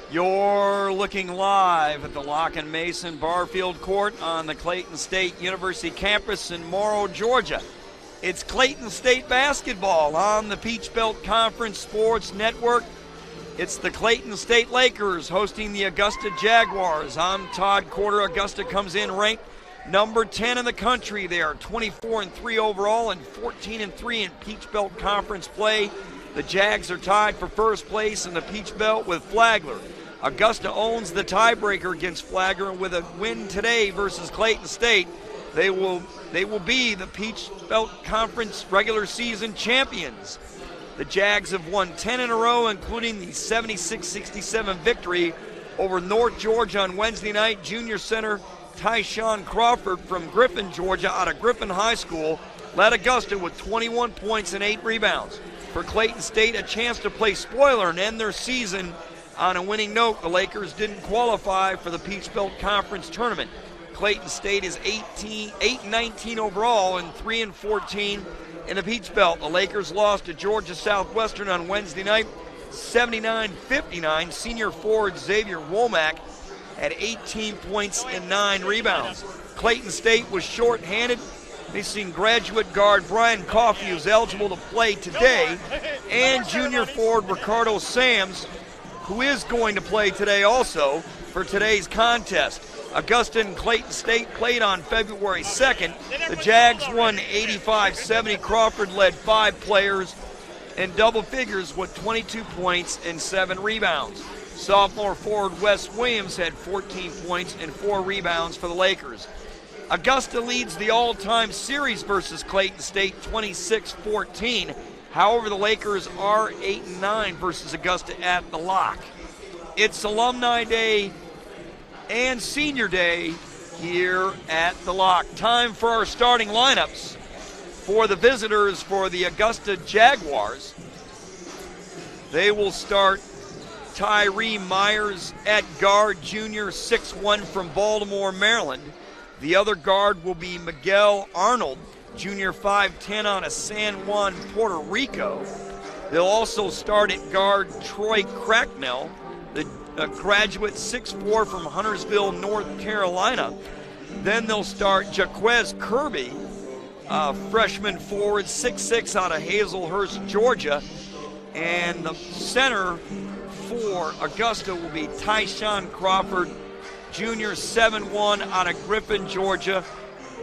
You're looking live at the Lock and Mason Barfield Court on the Clayton State University campus in Morrow, Georgia. It's Clayton State basketball on the Peach Belt Conference Sports Network. It's the Clayton State Lakers hosting the Augusta Jaguars. I'm Todd Corder. Augusta comes in ranked number 10 in the country. They are 24-3 overall and 14-3 in Peach Belt Conference play. The Jags are tied for first place in the Peach Belt with Flagler. Augusta owns the tiebreaker against Flagler with a win today versus Clayton State. They will be the Peach Belt Conference regular season champions. The Jags have won 10 in a row, including the 76-67 victory over North Georgia on Wednesday night. Junior center Tyshawn Crawford from Griffin, Georgia, out of Griffin High School, led Augusta with 21 points and 8 rebounds. For Clayton State, a chance to play spoiler and end their season on a winning note. The Lakers didn't qualify for the Peach Belt Conference tournament. Clayton State is 8-19 overall and 3-14 in the Peach Belt. The Lakers lost to Georgia Southwestern on Wednesday night, 79-59. Senior forward Xavier Womack had 18 points and 9 rebounds. Clayton State was short-handed, missing graduate guard Brian Coffey, who's eligible to play today, and junior forward Ricardo Sams, who is going to play today also for today's contest. Augusta and Clayton State played on February 2nd. The Jags won 85-70. Crawford led 5 players in double figures with 22 points and 7 rebounds. Sophomore forward Wes Williams had 14 points and 4 rebounds for the Lakers. Augusta leads the all-time series versus Clayton State 26-14. However, the Lakers are 8-9 versus Augusta at the Lock. It's Alumni Day and Senior Day here at the Lock. Time for our starting lineups for the visitors for the Augusta Jaguars. They will start Tyree Myers at guard, junior, 6'1" from Baltimore, Maryland. The other guard will be Miguel Arnold, junior, 5'10", out of San Juan, Puerto Rico. They'll also start at guard Troy Cracknell, the graduate, 6'4" from Huntersville, North Carolina. Then they'll start Jaquez Kirby, freshman forward, 6'6", out of Hazelhurst, Georgia. And the center for Augusta will be Tyshawn Crawford, junior, 7'1", out of Griffin, Georgia,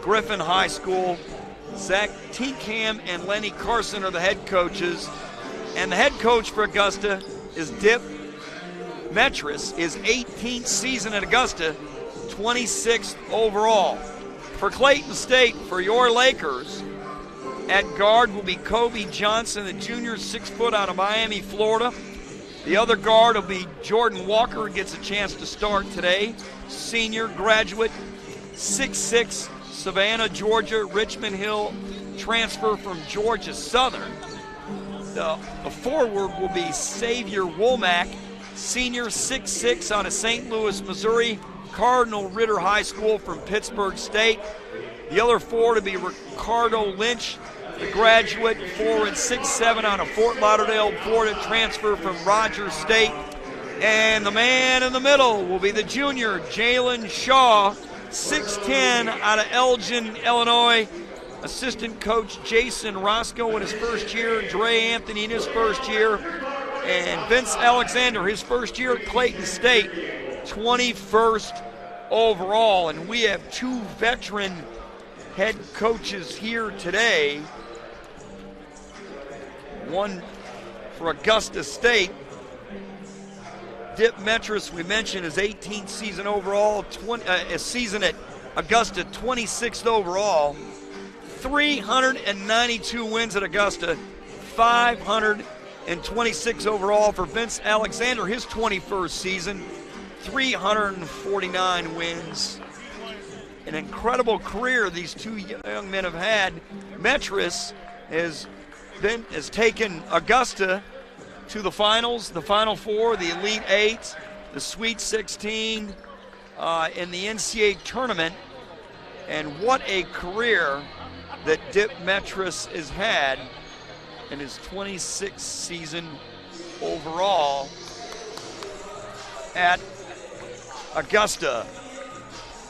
Griffin High School. Zach Tinkham and Lenny Carson are the head coaches. And the head coach for Augusta is Dip Metris, his 18th season at Augusta, 26th overall. For Clayton State, for your Lakers, at guard will be Kobe Johnson, the junior, 6 foot, out of Miami, Florida. The other guard will be Jordan Walker, who gets a chance to start today. Senior, graduate, 6'6", Savannah, Georgia, Richmond Hill, transfer from Georgia Southern. The forward will be Xavier Womack, senior, 6'6", out of St. Louis, Missouri, Cardinal Ritter High School from Pittsburgh State. The other forward will be Ricardo Lynch, the graduate forward, 6'7", out of Fort Lauderdale, Florida, transfer from Rogers State. And the man in the middle will be the junior, Jalen Shaw, 6'10", out of Elgin, Illinois. Assistant coach Jason Roscoe in his first year, Dre Anthony in his first year, and Vince Alexander his first year at Clayton State, 21st overall. And we have 2 veteran head coaches here today. One for Augusta State, Dip Metris, we mentioned, his 18th season overall, a season at Augusta, 26th overall. 392 wins at Augusta, 526 overall for Vince Alexander, his 21st season, 349 wins. An incredible career these 2 young men have had. Metris has taken Augusta to the finals, the Final Four, the Elite Eight, the Sweet 16, in the NCAA tournament. And what a career that Dip Metris has had in his 26th season overall. at Augusta.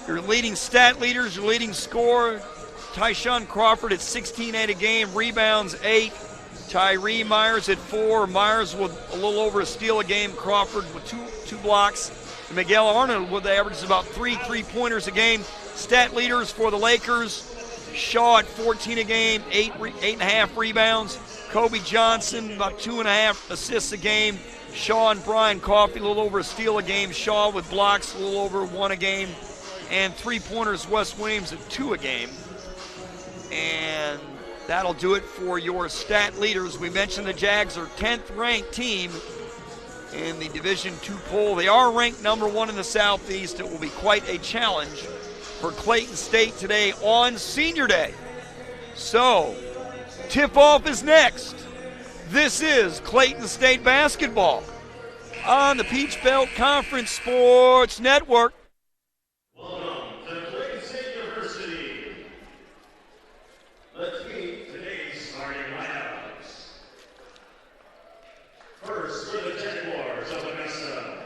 Your leading stat leaders, your leading scorer, Tyshawn Crawford at 16.8 a game, rebounds 8. Tyree Myers at 4. Myers with a little over a steal a game. Crawford with two blocks. And Miguel Arnold with the averages about 3 3-pointers a game. Stat leaders for the Lakers, Shaw at 14 a game, 8.5 rebounds. Kobe Johnson about 2.5 assists a game. Shaw and Brian Coffey a little over a steal a game. Shaw with blocks a little over 1 a game. And 3-pointers, Wes Williams at 2 a game. And that'll do it for your stat leaders. We mentioned the Jags are 10th ranked team in the Division II poll. They are ranked number 1 in the Southeast. It will be quite a challenge for Clayton State today on Senior Day. So, tip-off is next. This is Clayton State basketball on the Peach Belt Conference Sports Network. Welcome to Clayton State University. Let's meet today's starting lineups. First, for the Jaguars of Augusta.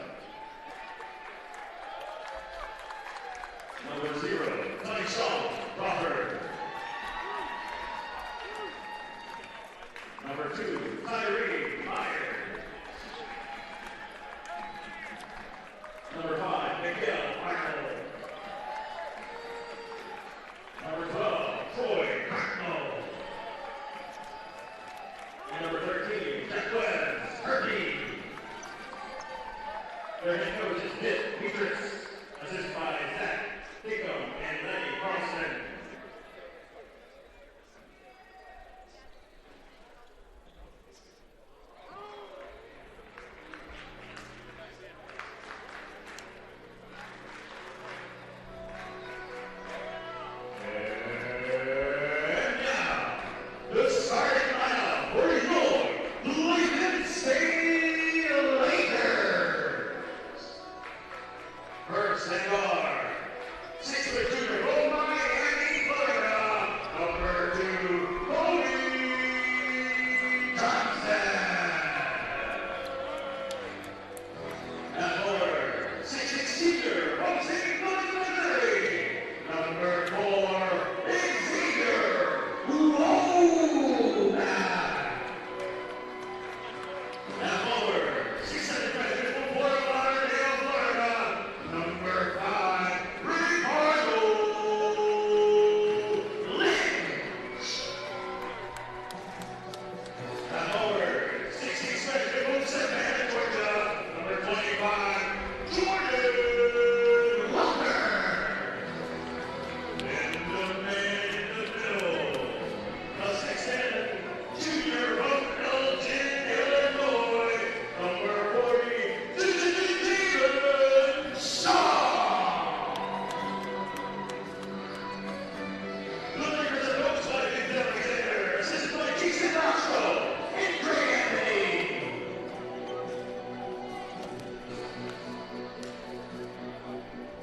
Number 0, Tyshawn Crawford. Number 2, Tyree Myers. Number 5, Miguel Arnold. Number 12, Troy Cracknell. And number 13, Jacquez Herky. Their head coach is Nick Petrus, assisted by Zach Hickam and Lenny Carlson.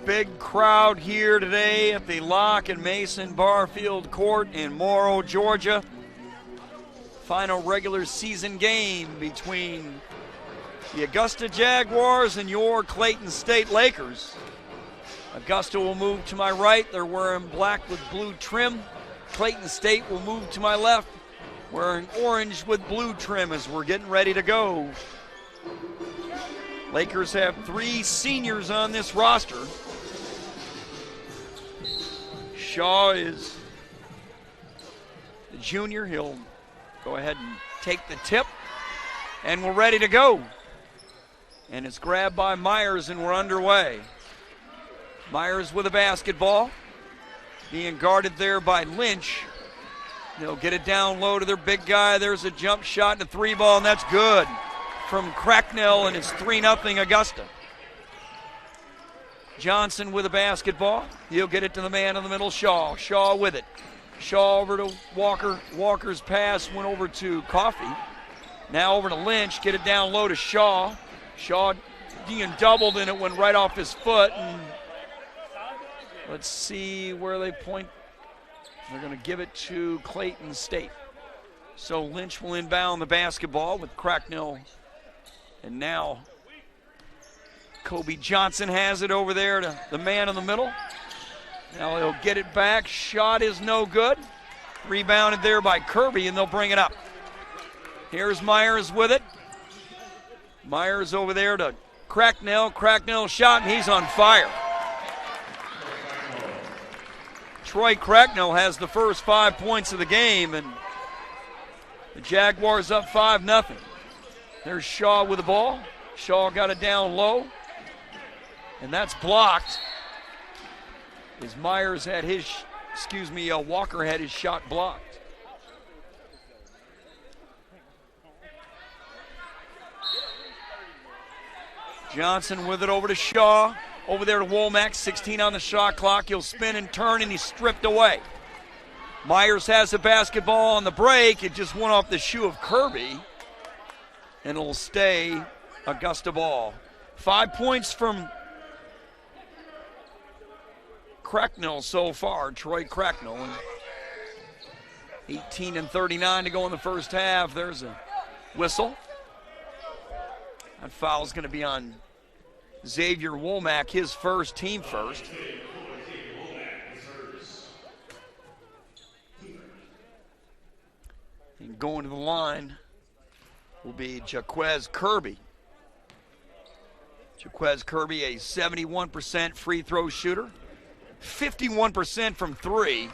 Big crowd here today at the Locke and Mason Barfield Court in Morrow, Georgia. Final regular season game between the Augusta Jaguars and your Clayton State Lakers. Augusta will move to my right. They're wearing black with blue trim. Clayton State will move to my left, wearing orange with blue trim as we're getting ready to go. Lakers have 3 seniors on this roster. Shaw is the junior. He'll go ahead and take the tip, and we're ready to go. And it's grabbed by Myers, and we're underway. Myers with a basketball, being guarded there by Lynch. They'll get it down low to their big guy. There's a jump shot and a 3-ball, and that's good from Cracknell, and it's 3-0 Augusta. Johnson with a basketball. He'll get it to the man in the middle, Shaw. Shaw with it. Shaw over to Walker. Walker's pass went over to Coffey. Now over to Lynch. Get it down low to Shaw. Shaw being doubled, and it went right off his foot. And let's see where they point. They're going to give it to Clayton State. So Lynch will inbound the basketball with Cracknell. And now Kobe Johnson has it over there to the man in the middle. Now he'll get it back. Shot is no good. Rebounded there by Kirby, and they'll bring it up. Here's Myers with it. Myers over there to Cracknell. Cracknell shot, and he's on fire. Troy Cracknell has the first 5 points of the game, and the Jaguars up 5-0. There's Shaw with the ball. Shaw got it down low, and that's blocked. As Myers had his, Walker had his shot blocked. Johnson with it over to Shaw. Over there to Womack, 16 on the shot clock. He'll spin and turn, and he's stripped away. Myers has the basketball on the break. It just went off the shoe of Kirby, and it'll stay Augusta ball. 5 points from Cracknell so far, Troy Cracknell. 18-39 to go in the first half. There's a whistle. That foul's going to be on Xavier Womack, his first, team first. And going to the line will be Jaquez Kirby. Jaquez Kirby, a 71% free throw shooter, 51% from three,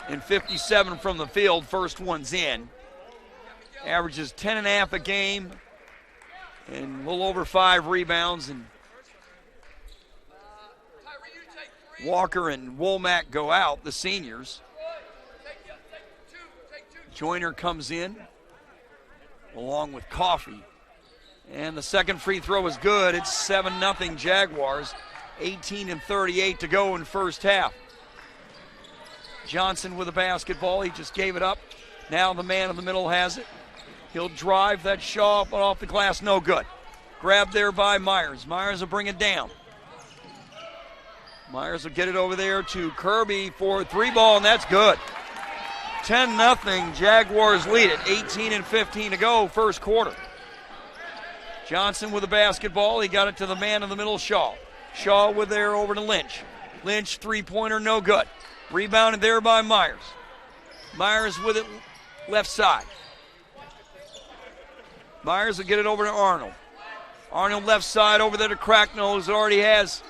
and 57 from the field. First one's in. Averages 10.5 a game and a little over 5 rebounds. And Walker and Womack go out, the seniors. Joyner comes in along with Coffey. And the second free throw is good. It's 7-0 Jaguars. 18-38 to go in first half. Johnson with the basketball. He just gave it up. Now the man in the middle has it. He'll drive that shot off the glass. No good. Grabbed there by Myers. Myers will bring it down. Myers will get it over there to Kirby for a 3-ball, and that's good. 10-0. Jaguars lead it. 18-15 to go, first quarter. Johnson with the basketball. He got it to the man in the middle, Shaw. Shaw with there over to Lynch. Lynch, three-pointer, no good. Rebounded there by Myers. Myers with it left side. Myers will get it over to Arnold. Arnold left side over there to Cracknell, who already has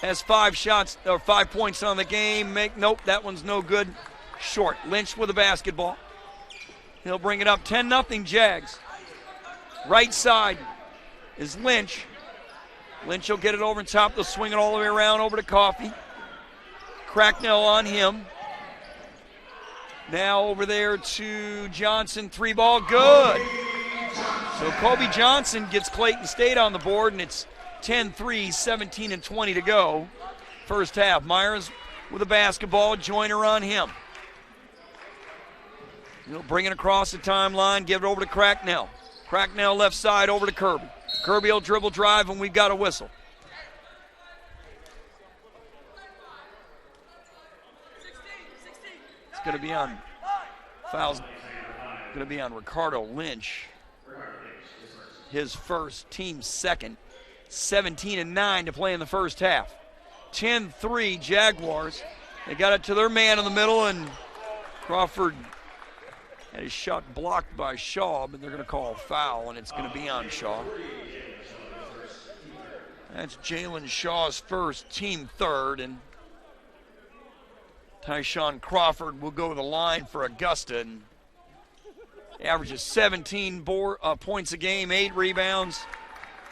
5 shots or 5 points on the game. Nope, that one's no good. Short. Lynch with the basketball. He'll bring it up. 10-0 Jags. Right side is Lynch. Lynch will get it over the top. They'll swing it all the way around over to Coffey. Cracknell on him. Now over there to Johnson. 3-ball, good. So Kobe Johnson gets Clayton State on the board, and it's 10-3, 17-20 to go. First half. Myers with the basketball. Joyner on him. He'll bring it across the timeline, give it over to Cracknell. Cracknell left side over to Kirby. Kirby will dribble drive, and we've got a whistle. It's going to be on fouls. Going to be on Ricardo Lynch. His first, team's second. 17-9 to play in the first half. 10-3 Jaguars. They got it to their man in the middle, and Crawford had his shot blocked by Shaw, but they're going to call a foul, and it's going to be on Shaw. That's Jalen Shaw's first, team third, and Tyshawn Crawford will go to the line for Augusta, and averages 17 points a game, 8 rebounds,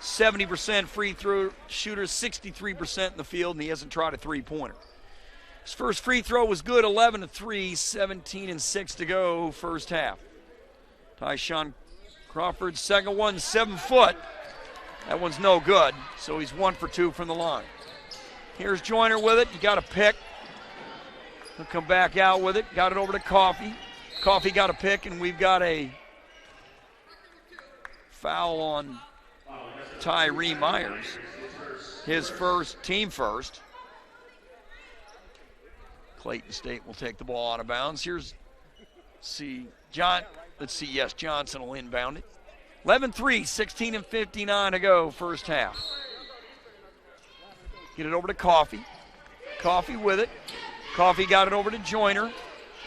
70% free throw shooter, 63% in the field, and he hasn't tried a three-pointer. His first free throw was good, 11-3, 17-6 to go, first half. Tyshawn Crawford's second one, 7 foot. That one's no good, so he's 1 for 2 from the line. Here's Joyner with it. He got a pick. He'll come back out with it. Got it over to Coffey. Coffey got a pick, and we've got a foul on Tyree Myers. His first, team first. Clayton State will take the ball out of bounds. Johnson will inbound it. 11-3, 16-59 to go, first half. Get it over to Coffee. Coffee with it. Coffee got it over to Joyner.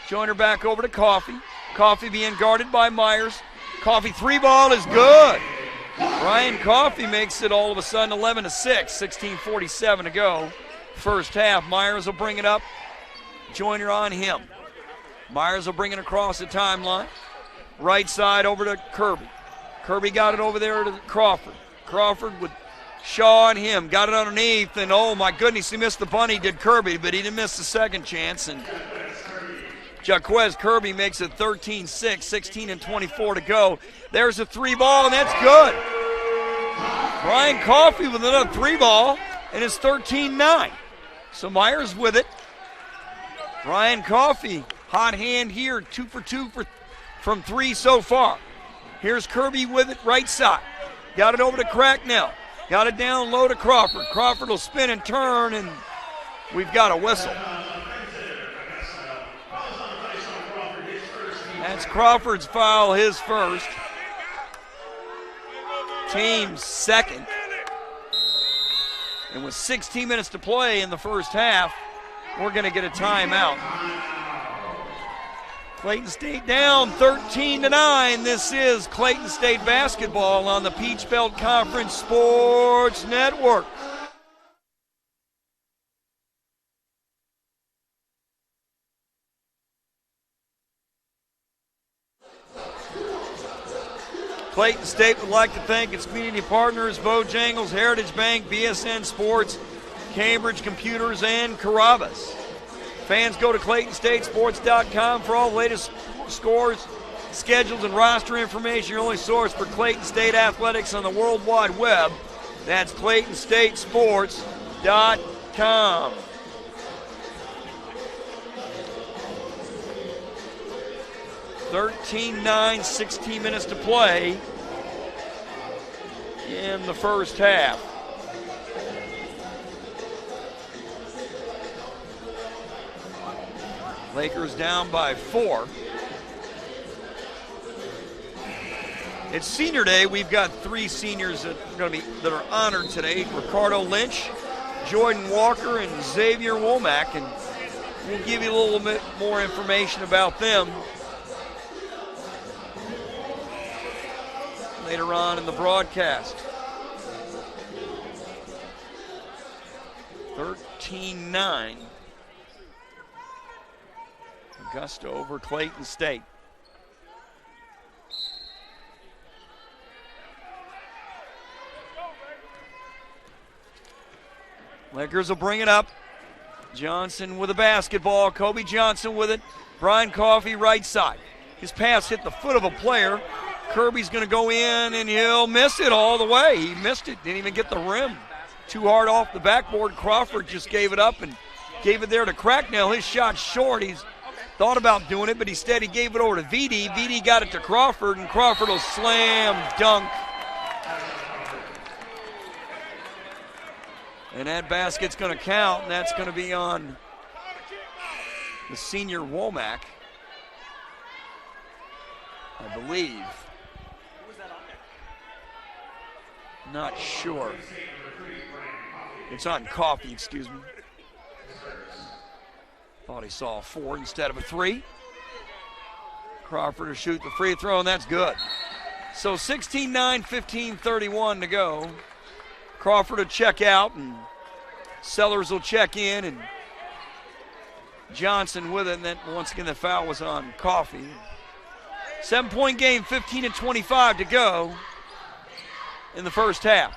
Joyner back over to Coffee. Coffee being guarded by Myers. Coffee three ball is good. Brian Coffee makes it all of a sudden 11-6, 16:47 to go. First half, Myers will bring it up. Joyner on him. Myers will bring it across the timeline. Right side over to Kirby. Kirby got it over there to Crawford. Crawford with Shaw on him. Got it underneath, and oh my goodness, he missed the bunny, did Kirby, but he didn't miss the second chance. And Jaquez Kirby makes it 13-6, 16:24 to go. There's a three ball, and that's good. Brian Coffey with another three ball, and it's 13-9. So Myers with it. Brian Coffey, hot hand here, 2 for 2 from three so far. Here's Kirby with it, right side. Got it over to Cracknell. Got it down low to Crawford. Crawford will spin and turn, and we've got a whistle. That's Crawford's foul, his first. Team's second. And with 16 minutes to play in the first half, we're going to get a timeout. Clayton State down 13-9. This is Clayton State basketball on the Peach Belt Conference Sports Network. Clayton State would like to thank its community partners, Bojangles, Heritage Bank, BSN Sports, Cambridge Computers, and Carrabba's. Fans go to ClaytonStateSports.com for all the latest scores, schedules, and roster information. Your only source for Clayton State athletics on the World Wide Web. That's ClaytonStateSports.com. (13-9), 16 minutes to play in the first half. Lakers down by 4. It's senior day. We've got 3 seniors that are honored today: Ricardo Lynch, Jordan Walker, and Xavier Womack, and we'll give you a little bit more information about them later on in the broadcast. 13-9. Augusta over Clayton State. Lakers will bring it up. Johnson with a basketball. Kobe Johnson with it. Brian Coffey right side. His pass hit the foot of a player. Kirby's going to go in, and he'll miss it all the way. He missed it, didn't even get the rim. Too hard off the backboard. Crawford just gave it up and gave it there to Cracknell. His shot's short. He's thought about doing it, but instead he gave it over to VD. VD got it to Crawford, and Crawford will slam dunk. And that basket's going to count, and that's going to be on the senior Womack, I believe. Not sure. It's on Coffee, excuse me. Thought he saw a 4 instead of a 3. Crawford to shoot the free throw, and that's good. So 16-9, 15:31 to go. Crawford will check out, and Sellers will check in, and Johnson with it, and then once again the foul was on Coffee. 7-point game, 15-25 to go in the first half.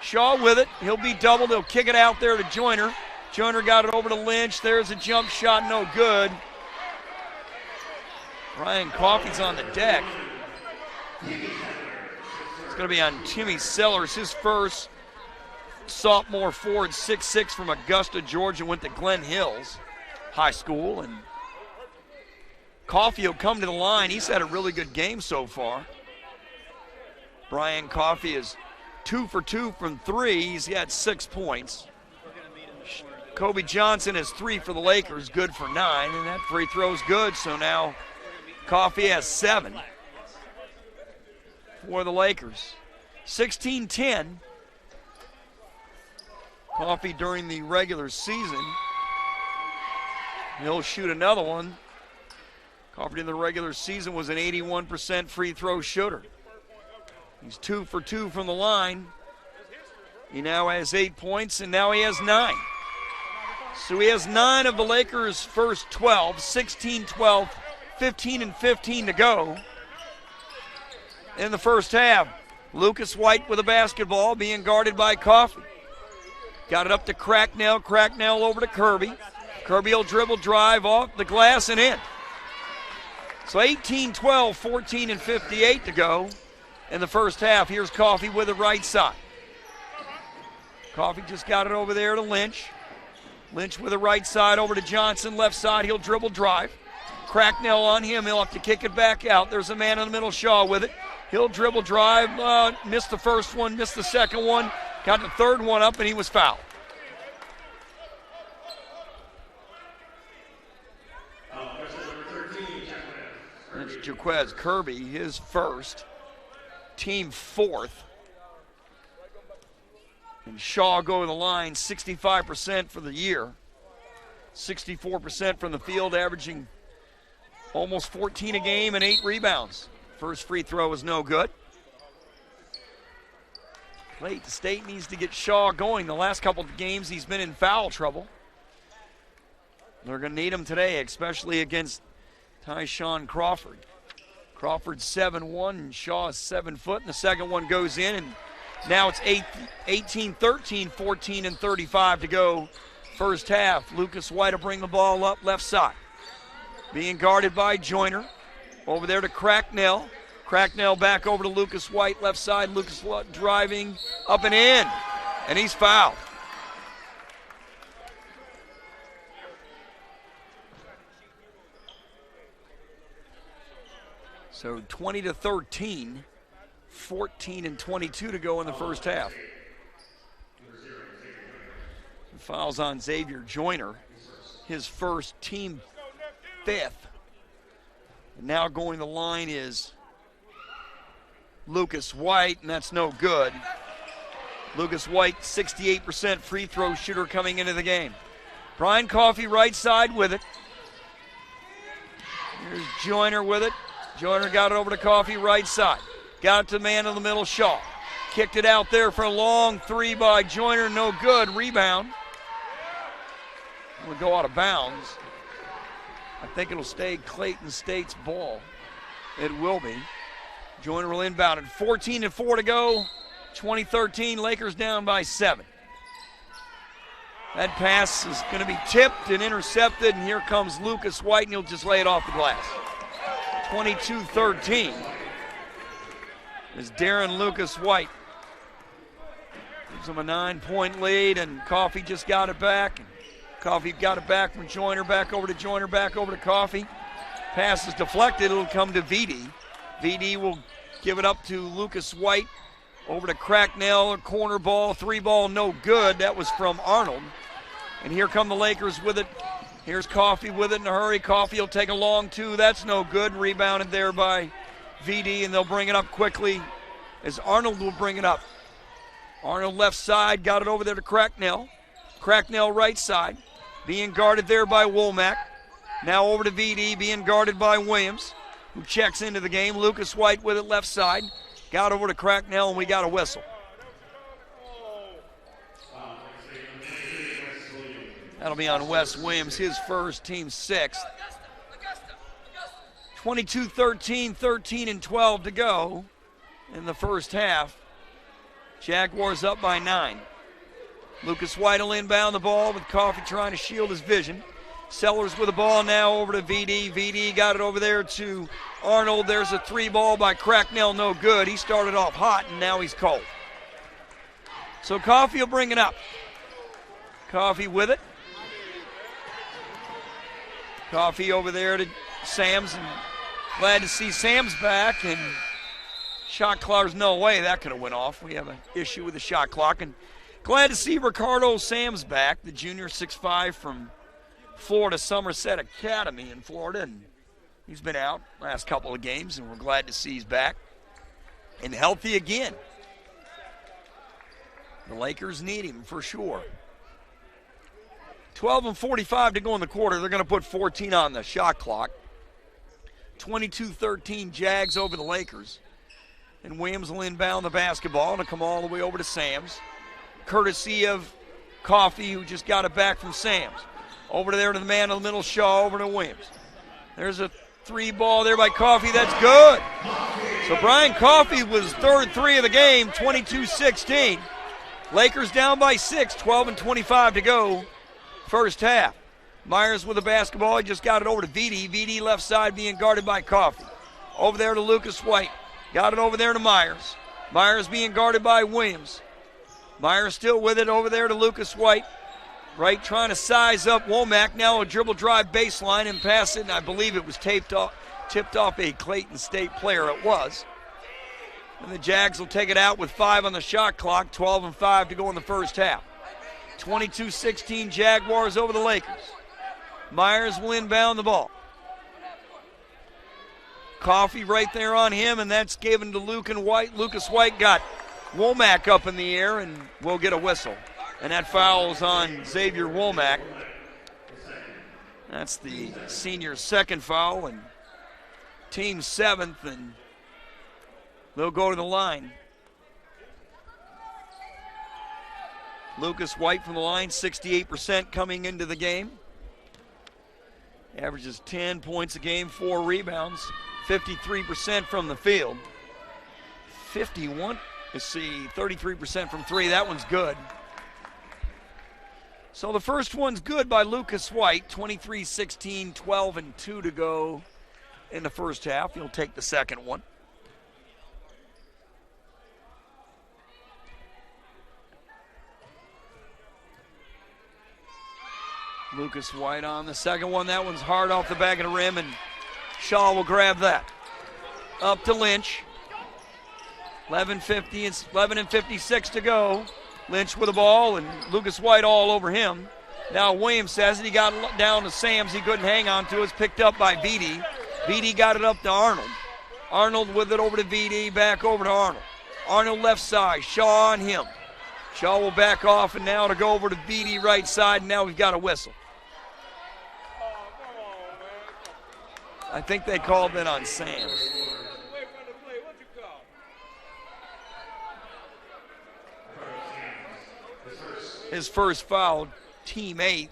Shaw with it. He'll be doubled. He'll kick it out there to Joyner. Joyner got it over to Lynch. There's a jump shot, no good. Brian Coffey's on the deck. It's going to be on Timmy Sellers, his first. Sophomore forward, 6'6", from Augusta, Georgia, went to Glen Hills High School. And Coffey will come to the line. He's had a really good game so far. Brian Coffey is 2 for 2 from 3. He's got 6 points. Kobe Johnson is 3 for the Lakers, good for 9, and that free throw's good. So now Coffey has 7 for the Lakers. 16-10. Coffee during the regular season. He'll shoot another one. Coffee in the regular season was an 81% free throw shooter. He's 2 for 2 from the line. He now has 8 points, and now he has 9. So he has 9 of the Lakers' first 12, 16-12, 15-15 to go in the first half. Lucas White with a basketball being guarded by Coffey. Got it up to Cracknell. Cracknell over to Kirby. Kirby will dribble, drive off the glass and in. So 18-12, 14-58 to go in the first half. Here's Coffey with the right side. Coffey just got it over there to Lynch. Lynch with the right side over to Johnson. Left side, he'll dribble, drive. Cracknell on him. He'll have to kick it back out. There's a man in the middle, Shaw with it. He'll dribble, drive. Missed the first one, missed the second one. Got the third one up, and he was fouled. That's Jaquez Kirby, his first. Team fourth. And Shaw go to the line, 65% for the year. 64% from the field, averaging almost 14 a game and 8 rebounds. First free throw is no good. Clayton State needs to get Shaw going. The last couple of games he's been in foul trouble. They're going to need him today, especially against Tyshawn Crawford. Crawford's 7'1", and Shaw is 7 foot, and the second one goes in, and now it's 18-13, 14-35 to go first half. Lucas White will bring the ball up left side. Being guarded by Joyner. Over there to Cracknell. Cracknell back over to Lucas White, left side. Lucas White driving up and in, and he's fouled. So 20-13, 14-22 to go in the first half. Fouls on Xavier Joyner, his first, team 5th. And now going the line is Lucas White, and that's no good. Lucas White, 68% free throw shooter coming into the game. Brian Coffey right side with it. Here's Joyner with it. Joyner got it over to Coffey right side. Got it to the man in the middle, Shaw. Kicked it out there for a long three by Joyner, no good. Rebound. Will go out of bounds. I think it'll stay Clayton State's ball. It will be. Joyner will inbound it. 14-4 to go. 2013, Lakers down by 7. That pass is going to be tipped and intercepted, and here comes Lucas White, and he'll just lay it off the glass. 22-13 is Darren Lucas White. Gives him a 9-point lead, and Coffey just got it back. Coffey got it back from Joyner, back over to Joyner, back over to Coffey. Pass is deflected, it'll come to VD. VD will give it up to Lucas White, over to Cracknell, a corner ball, 3-ball, no good. That was from Arnold. And here come the Lakers with it. Here's Coffey with it in a hurry. Coffey will take a long 2, that's no good. Rebounded there by VD, and they'll bring it up quickly as Arnold will bring it up. Arnold left side, got it over there to Cracknell. Cracknell right side, being guarded there by Womack. Now over to VD, being guarded by Williams, who checks into the game. Lucas White with it left side. Got over to Cracknell, and we got a whistle. That'll be on Wes Williams, his first, team 6th. 22-13, 13-12 to go in the first half. Jaguars up by 9. Lucas White will inbound the ball with Coffey trying to shield his vision. Sellers with the ball now over to VD. VD got it over there to Arnold. There's a 3-ball by Cracknell, no good. He started off hot, and now he's cold. So Coffey will bring it up. Coffey with it. Coffey over there to Sams, and glad to see Sams back, and shot clock, there's no way that could have went off. We have an issue with the shot clock, and glad to see Ricardo Sams back, the junior 6'5" from Florida Somerset Academy in Florida, and he's been out last couple of games, and we're glad to see he's back and healthy again. The Lakers need him for sure. 12:45 to go in the quarter. They're going to put 14 on the shot clock. 22-13 Jags over the Lakers. And Williams will inbound the basketball and it'll come all the way over to Sams. Courtesy of Coffee, who just got it back from Sams. Over to there to the man in the middle, Shaw, over to Williams. There's a three ball there by Coffee. That's good. So Brian Coffee was third three of the game, 22-16. Lakers down by 6, 12:25 to go, first half. Myers with the basketball. He just got it over to VD. VD left side being guarded by Coffee. Over there to Lucas White. Got it over there to Myers. Myers being guarded by Williams. Myers still with it over there to Lucas White. Right, trying to size up Womack. Now a dribble drive baseline and pass it, and I believe it was tipped off a Clayton State player. It was. And the Jags will take it out with 5 on the shot clock, 12:05 to go in the first half. 22-16 Jaguars over the Lakers. Myers will inbound the ball. Coffee right there on him, and that's given to Lucas White got Womack up in the air, and we'll get a whistle. And that foul's on Xavier Womack. That's the senior's second foul, and team's 7th, and they'll go to the line. Lucas White from the line, 68% coming into the game. Averages 10 points a game, 4 rebounds, 53% from the field. 33% from 3. That one's good. So the first one's good by Lucas White, 23-16, 12-2 to go in the first half. He'll take the second one. Lucas White on the second one. That one's hard off the back of the rim, and Shaw will grab that. Up to Lynch. 11:56 to go. Lynch with the ball, and Lucas White all over him. Now Williams says it. He got down to Sams. He couldn't hang on to it. It's picked up by VD. VD got it up to Arnold. Arnold with it over to VD, back over to Arnold. Arnold left side. Shaw on him. Shaw will back off, and now to go over to VD right side, and now we've got a whistle. I think they called it on Sams. His first foul, team 8th.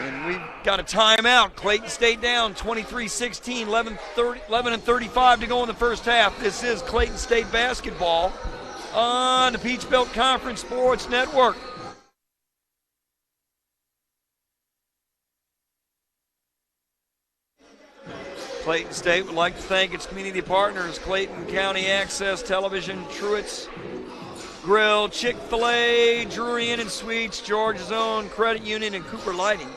And we've got a timeout. Clayton State down 23-16, 11:35 to go in the first half. This is Clayton State basketball on the Peach Belt Conference Sports Network. Clayton State would like to thank its community partners, Clayton County Access Television, Truett's Grill, Chick-fil-A, Drury Inn and Suites, Georgia's Own Credit Union, and Cooper Lighting.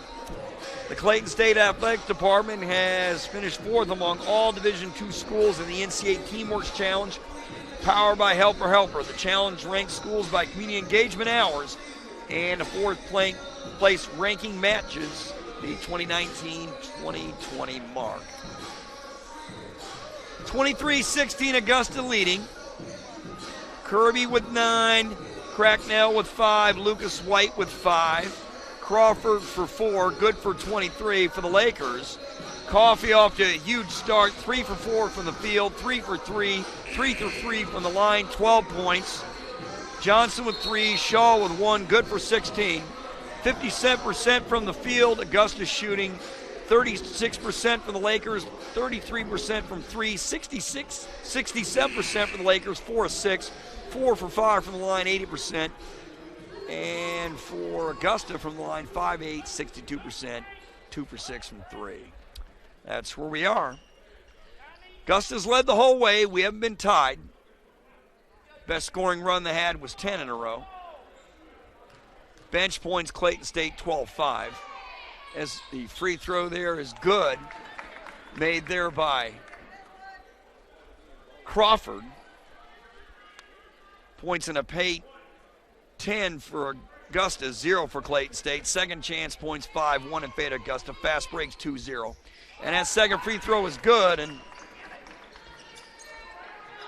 The Clayton State Athletics Department has finished 4th among all Division II schools in the NCAA Teamworks Challenge, powered by Helper Helper. The challenge ranks schools by community engagement hours, and the 4th place ranking matches the 2019-2020 mark. 23-16 Augusta leading. Kirby with 9, Cracknell with 5, Lucas White with 5, Crawford for 4, good for 23 for the Lakers. Coffee off to a huge start, 3 for 4 from the field, 3 for 3, 3 for 3 from the line, 12 points. Johnson with 3, Shaw with 1, good for 16. 57% from the field, Augusta shooting 36% from the Lakers, 33% from 3, 67% for the Lakers, 4 of 6. 4 for 5 from the line, 80%. And for Augusta from the line, 5-8, 62%, 2 for 6 from 3. That's where we are. Augusta's led the whole way. We haven't been tied. Best scoring run they had was 10 in a row. Bench points, Clayton State 12-5. As the free throw there is good. Made there by Crawford. Points in a paint, 10 for Augusta, 0 for Clayton State. Second chance points, 5, 1 in favor of Augusta. Fast breaks, 2-0. And that second free throw is good, and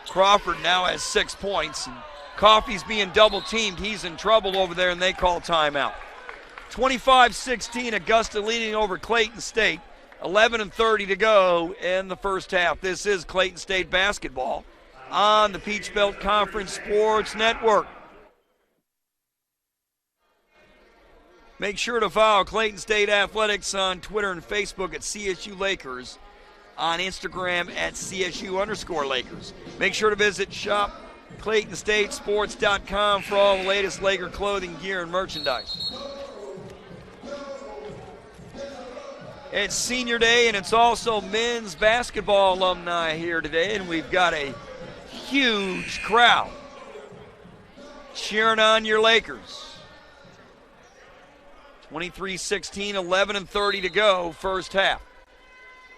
Crawford now has 6 points. And Coffey's being double teamed. He's in trouble over there, and they call timeout. 25-16, Augusta leading over Clayton State. 11:30 to go in the first half. This is Clayton State basketball on the Peach Belt Conference Sports Network. Make sure to follow Clayton State Athletics on Twitter and Facebook at CSU Lakers, on Instagram at CSU_Lakers. Make sure to visit shopClaytonStateSports.com for all the latest Laker clothing, gear, and merchandise. It's senior day, and it's also men's basketball alumni here today, and we've got a huge crowd cheering on your Lakers. 23-16, 11:30 to go, first half.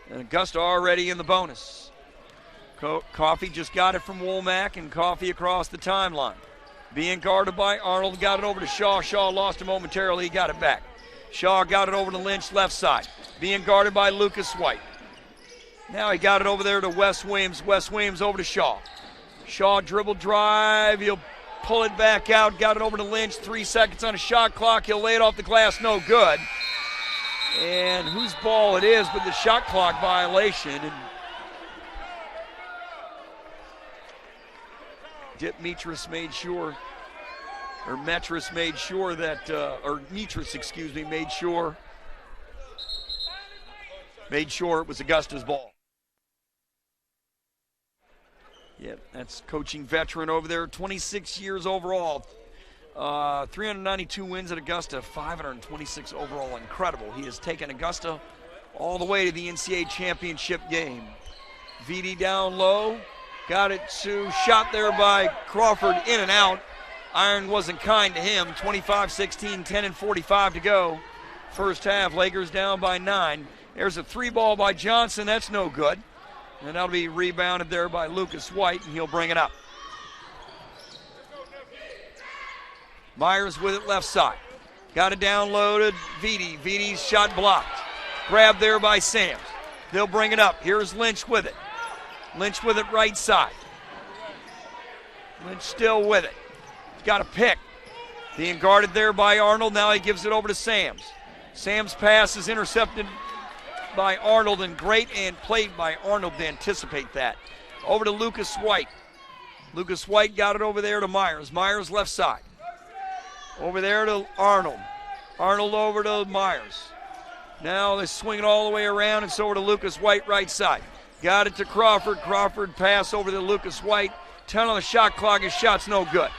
And Augusta already in the bonus. Coffee just got it from Womack, and Coffee across the timeline. Being guarded by Arnold, got it over to Shaw. Shaw lost it momentarily, he got it back. Shaw got it over to Lynch, left side. Being guarded by Lucas White. Now he got it over there to Wes Williams. Wes Williams over to Shaw. Shaw dribble drive, he'll pull it back out, got it over to Lynch, 3 seconds on a shot clock, he'll lay it off the glass, no good. And whose ball it is, but the shot clock violation. And Metris made sure made sure it was Augusta's ball. Yep, that's coaching veteran over there, 26 years overall. 392 wins at Augusta, 526 overall. Incredible. He has taken Augusta all the way to the NCAA championship game. VD down low, got it to shot there by Crawford, in and out. Iron wasn't kind to him. 25-16, 10:45 to go. First half, Lakers down by 9. There's a 3-ball by Johnson, that's no good. And that'll be rebounded there by Lucas White, and he'll bring it up. Myers with it left side. Got it down low to Vidi. Vidi's shot blocked. Grabbed there by Sams. They'll bring it up. Here's Lynch with it. Lynch with it right side. Lynch still with it. He's got a pick. Being guarded there by Arnold. Now he gives it over to Sams. Sams' pass is intercepted by Arnold, and great and played by Arnold to anticipate that. Over to Lucas White. Lucas White got it over there to Myers. Myers left side. Over there to Arnold. Arnold over to Myers. Now they swing it all the way around. It's over to Lucas White right side. Got it to Crawford. Crawford pass over to Lucas White. 10 on the shot clock. His shot's no good.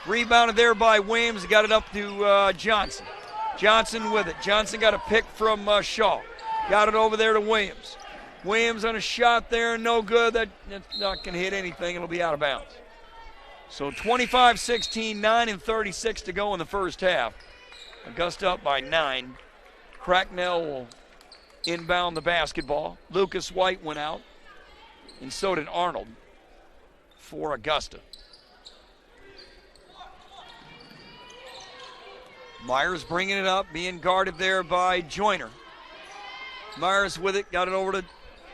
Rebounded there by Williams. Got it up to Johnson. Johnson with it. Johnson got a pick from Shaw. Got it over there to Williams. Williams on a shot there, no good. That's not going to hit anything. It'll be out of bounds. So 25-16, 9:36 to go in the first half. Augusta up by 9. Cracknell will inbound the basketball. Lucas White went out, and so did Arnold for Augusta. Myers bringing it up, being guarded there by Joyner. Myers with it, got it over to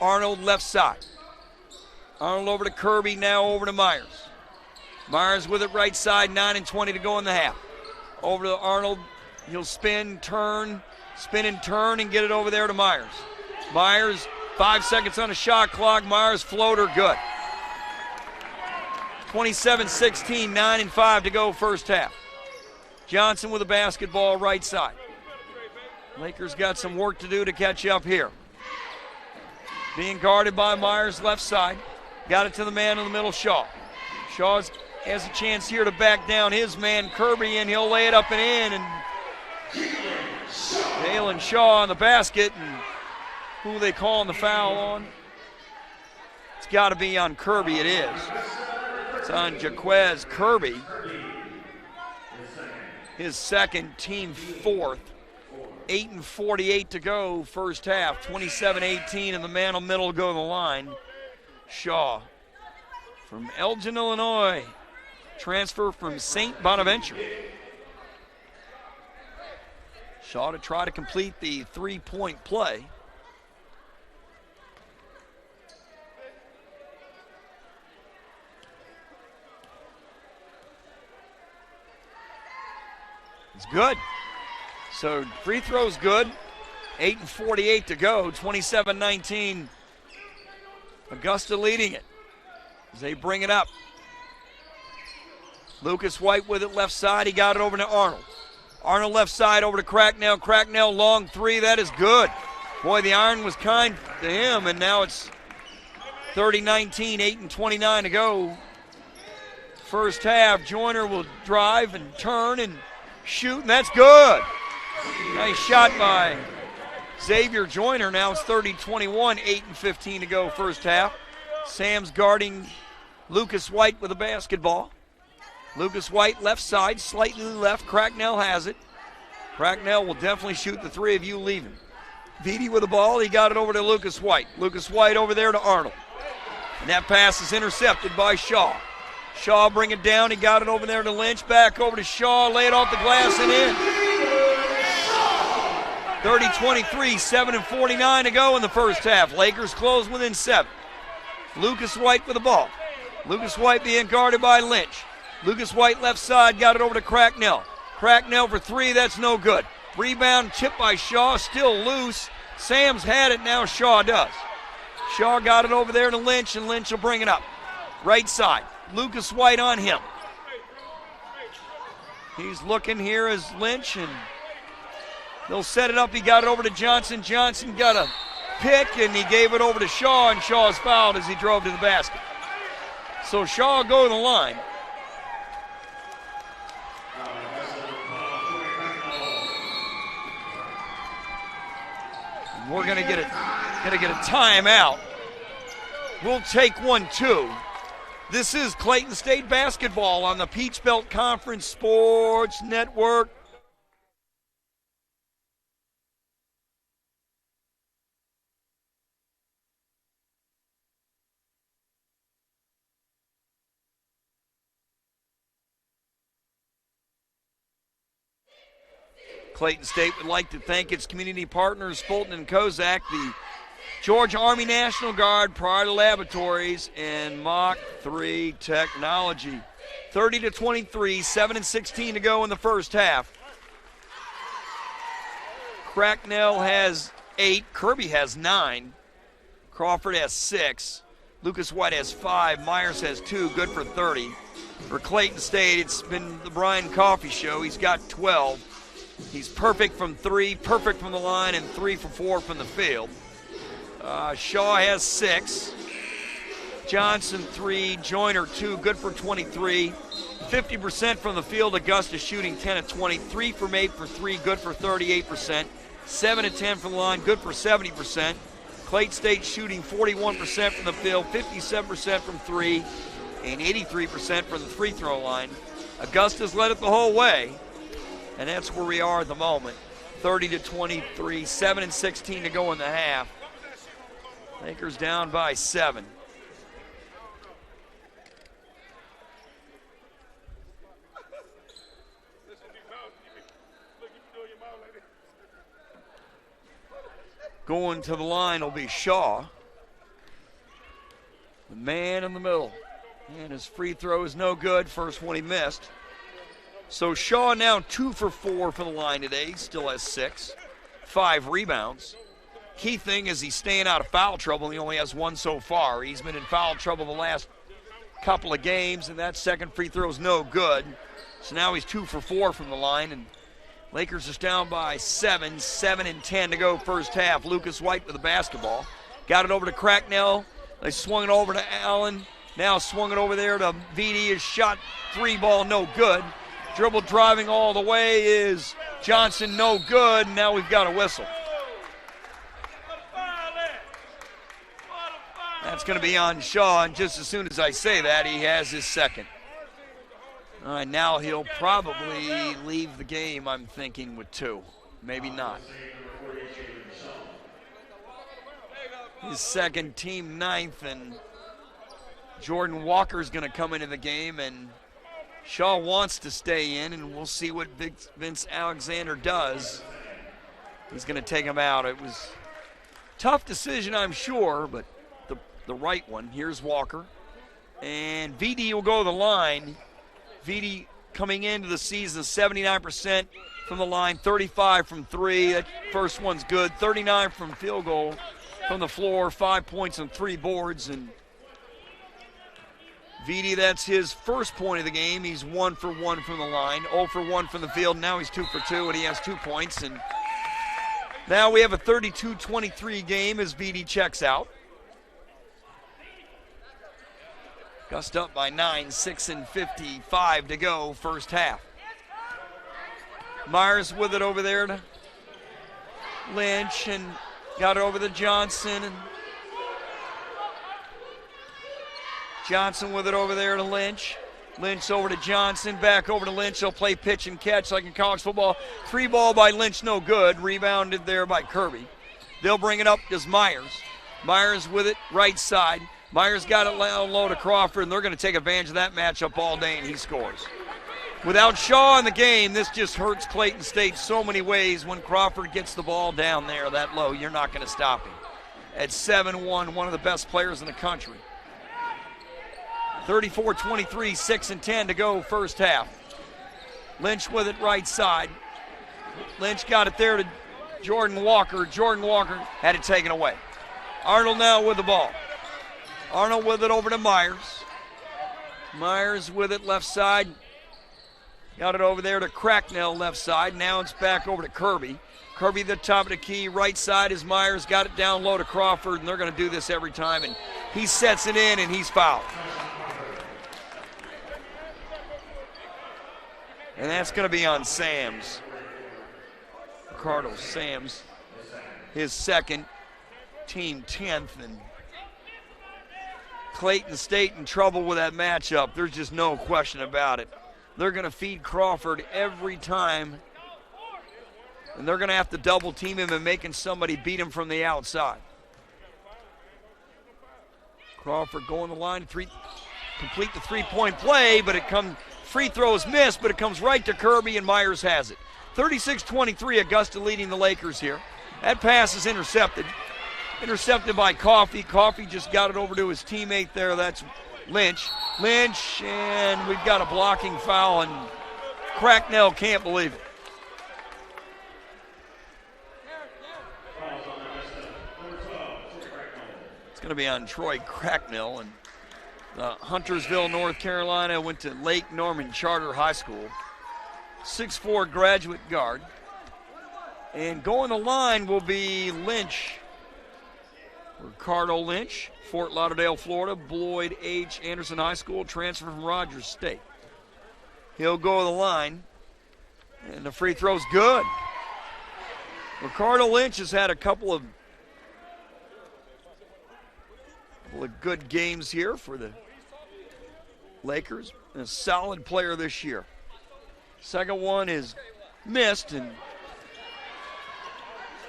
Arnold left side. Arnold over to Kirby, now over to Myers. Myers with it right side, 9:20 to go in the half. Over to Arnold, he'll spin, turn, and get it over there to Myers. Myers, 5 seconds on the shot clock. Myers floater, good. 27-16, 9:05 to go first half. Johnson with the basketball right side. Lakers got some work to do to catch up here. Being guarded by Myers left side. Got it to the man in the middle, Shaw. Shaw has a chance here to back down his man, Kirby, and he'll lay it up and in. And Jalen Shaw on the basket. And who they calling the foul on? It's got to be on Kirby, it is. It's on Jaquez Kirby. His second, team fourth. 8:48 to go, first half. 27-18, and the man in the middle will go to the line. Shaw from Elgin, Illinois. Transfer from St. Bonaventure. Shaw to try to complete the three-point play. It's good. So free throw's good. 8:48 to go. 27-19. Augusta leading it as they bring it up. Lucas White with it left side. He got it over to Arnold. Arnold left side over to Cracknell. Cracknell long three. That is good. Boy, the iron was kind to him, and now it's 30-19, 8:29 to go. First half, Joyner will drive and turn and shoot, and that's good. Nice shot by Xavier Joyner. Now it's 30-21, 8:15 to go first half. Sam's guarding Lucas White with a basketball. Lucas White left side, slightly left. Cracknell has it. Cracknell will definitely shoot the three of you leaving. Vitti with the ball. He got it over to Lucas White. Lucas White over there to Arnold. And that pass is intercepted by Shaw. Shaw bring it down. He got it over there to Lynch. Back over to Shaw. Lay it off the glass and in. 30-23, 7:49 to go in the first half. Lakers close within 7. Lucas White with the ball. Lucas White being guarded by Lynch. Lucas White left side, got it over to Cracknell. Cracknell for three, that's no good. Rebound tipped by Shaw, still loose. Sam's had it, now Shaw does. Shaw got it over there to Lynch, and Lynch will bring it up. Right side, Lucas White on him. He's looking here as Lynch, and they'll set it up. He got it over to Johnson. Johnson got a pick, and he gave it over to Shaw, and Shaw's fouled as he drove to the basket. So Shaw will go to the line. We're gonna get a timeout. We'll take one too. This is Clayton State basketball on the Peach Belt Conference Sports Network. Clayton State would like to thank its community partners, Fulton and Kozak, the Georgia Army National Guard, Priority Laboratories, and Mach 3 Technology. 30-23, 7:16 to go in the first half. Cracknell has 8, Kirby has 9, Crawford has 6, Lucas White has 5, Myers has 2, good for 30. For Clayton State, it's been the Brian Coffey show. He's got 12. He's perfect from 3, perfect from the line, and 3 for 4 from the field. Shaw has 6. Johnson 3, Joyner 2, good for 23. 50% from the field. Augusta shooting 10 of 20. 3 from 8 for 3, good for 38%. 7 of 10 from the line, good for 70%. Clayton State shooting 41% from the field, 57% from 3, and 83% from the free throw line. Augusta's led it the whole way. And that's where we are at the moment. 30-23, 7:16 to go in the half. Lakers down by 7. Going to the line will be Shaw. The man in the middle. And his free throw is no good. First one he missed. So Shaw now 2 for 4 for the line today. Still has 6. 5 rebounds. Key thing is he's staying out of foul trouble. He only has 1 so far. He's been in foul trouble the last couple of games, and that second free throw is no good. So now he's 2 for 4 from the line, and Lakers is down by 7. 7:10 to go first half. Lucas White with the basketball. Got it over to Cracknell. They swung it over to Allen. Now swung it over there to VD. His shot 3 ball no good. Dribble driving all the way is Johnson, no good. Now we've got a whistle. That's going to be on Shaw, and just as soon as I say that, he has his second. All right, now he'll probably leave the game, I'm thinking, with 2. Maybe not. His second, team 9th, and Jordan Walker's going to come into the game, and Shaw wants to stay in, and we'll see what Vince Alexander does. He's going to take him out. It was a tough decision, I'm sure, but the right one. Here's Walker. And VD will go to the line. VD coming into the season 79% from the line, 35 from three. That first one's good. 39 from field goal from the floor, 5 points and 3 boards. And Vitti, that's his first point of the game. He's 1 for 1 from the line, 0 for 1 from the field. Now he's 2 for 2, and he has 2 points. And now we have a 32-23 game as Vitti checks out. Augusta up by 9, 6:55 to go, first half. Myers with it over there to Lynch, and got it over to Johnson. And Johnson with it over there to Lynch. Lynch over to Johnson, back over to Lynch. They'll play pitch and catch like in college football. 3 ball by Lynch, no good. Rebounded there by Kirby. They'll bring it up as Myers. Myers with it, right side. Myers got it down low to Crawford, and they're going to take advantage of that matchup all day, and he scores. Without Shaw in the game, this just hurts Clayton State so many ways. When Crawford gets the ball down there that low, you're not going to stop him. At 7-1, one of the best players in the country. 34-23, 6:10 to go, first half. Lynch with it right side. Lynch got it there to Jordan Walker. Jordan Walker had it taken away. Arnold now with the ball. Arnold with it over to Myers. Myers with it left side. Got it over there to Cracknell left side. Now it's back over to Kirby. Kirby the top of the key. Right side is Myers. Got it down low to Crawford, and they're going to do this every time. And he sets it in, and he's fouled. And that's going to be on Sams. Ricardo Sams. His second, team 10th. And Clayton State in trouble with that matchup. There's just no question about it. They're going to feed Crawford every time. And they're going to have to double team him and making somebody beat him from the outside. Crawford going the line to complete the 3-point play, but it comes, free throws missed, but it comes right to Kirby, and Myers has it. 36-23, Augusta leading the Lakers here. That pass is intercepted. Intercepted by Coffey. Coffey just got it over to his teammate there. That's Lynch. Lynch, and we've got a blocking foul, and Cracknell can't believe it. It's going to be on Troy Cracknell, and Huntersville, North Carolina, went to Lake Norman Charter High School. 6'4" graduate guard. And going the line will be Lynch. Ricardo Lynch, Fort Lauderdale, Florida, Floyd H. Anderson High School, transfer from Rogers State. He'll go to the line, and the free throw's good. Ricardo Lynch has had a couple of good games here for the Lakers, and a solid player this year. Second one is missed, and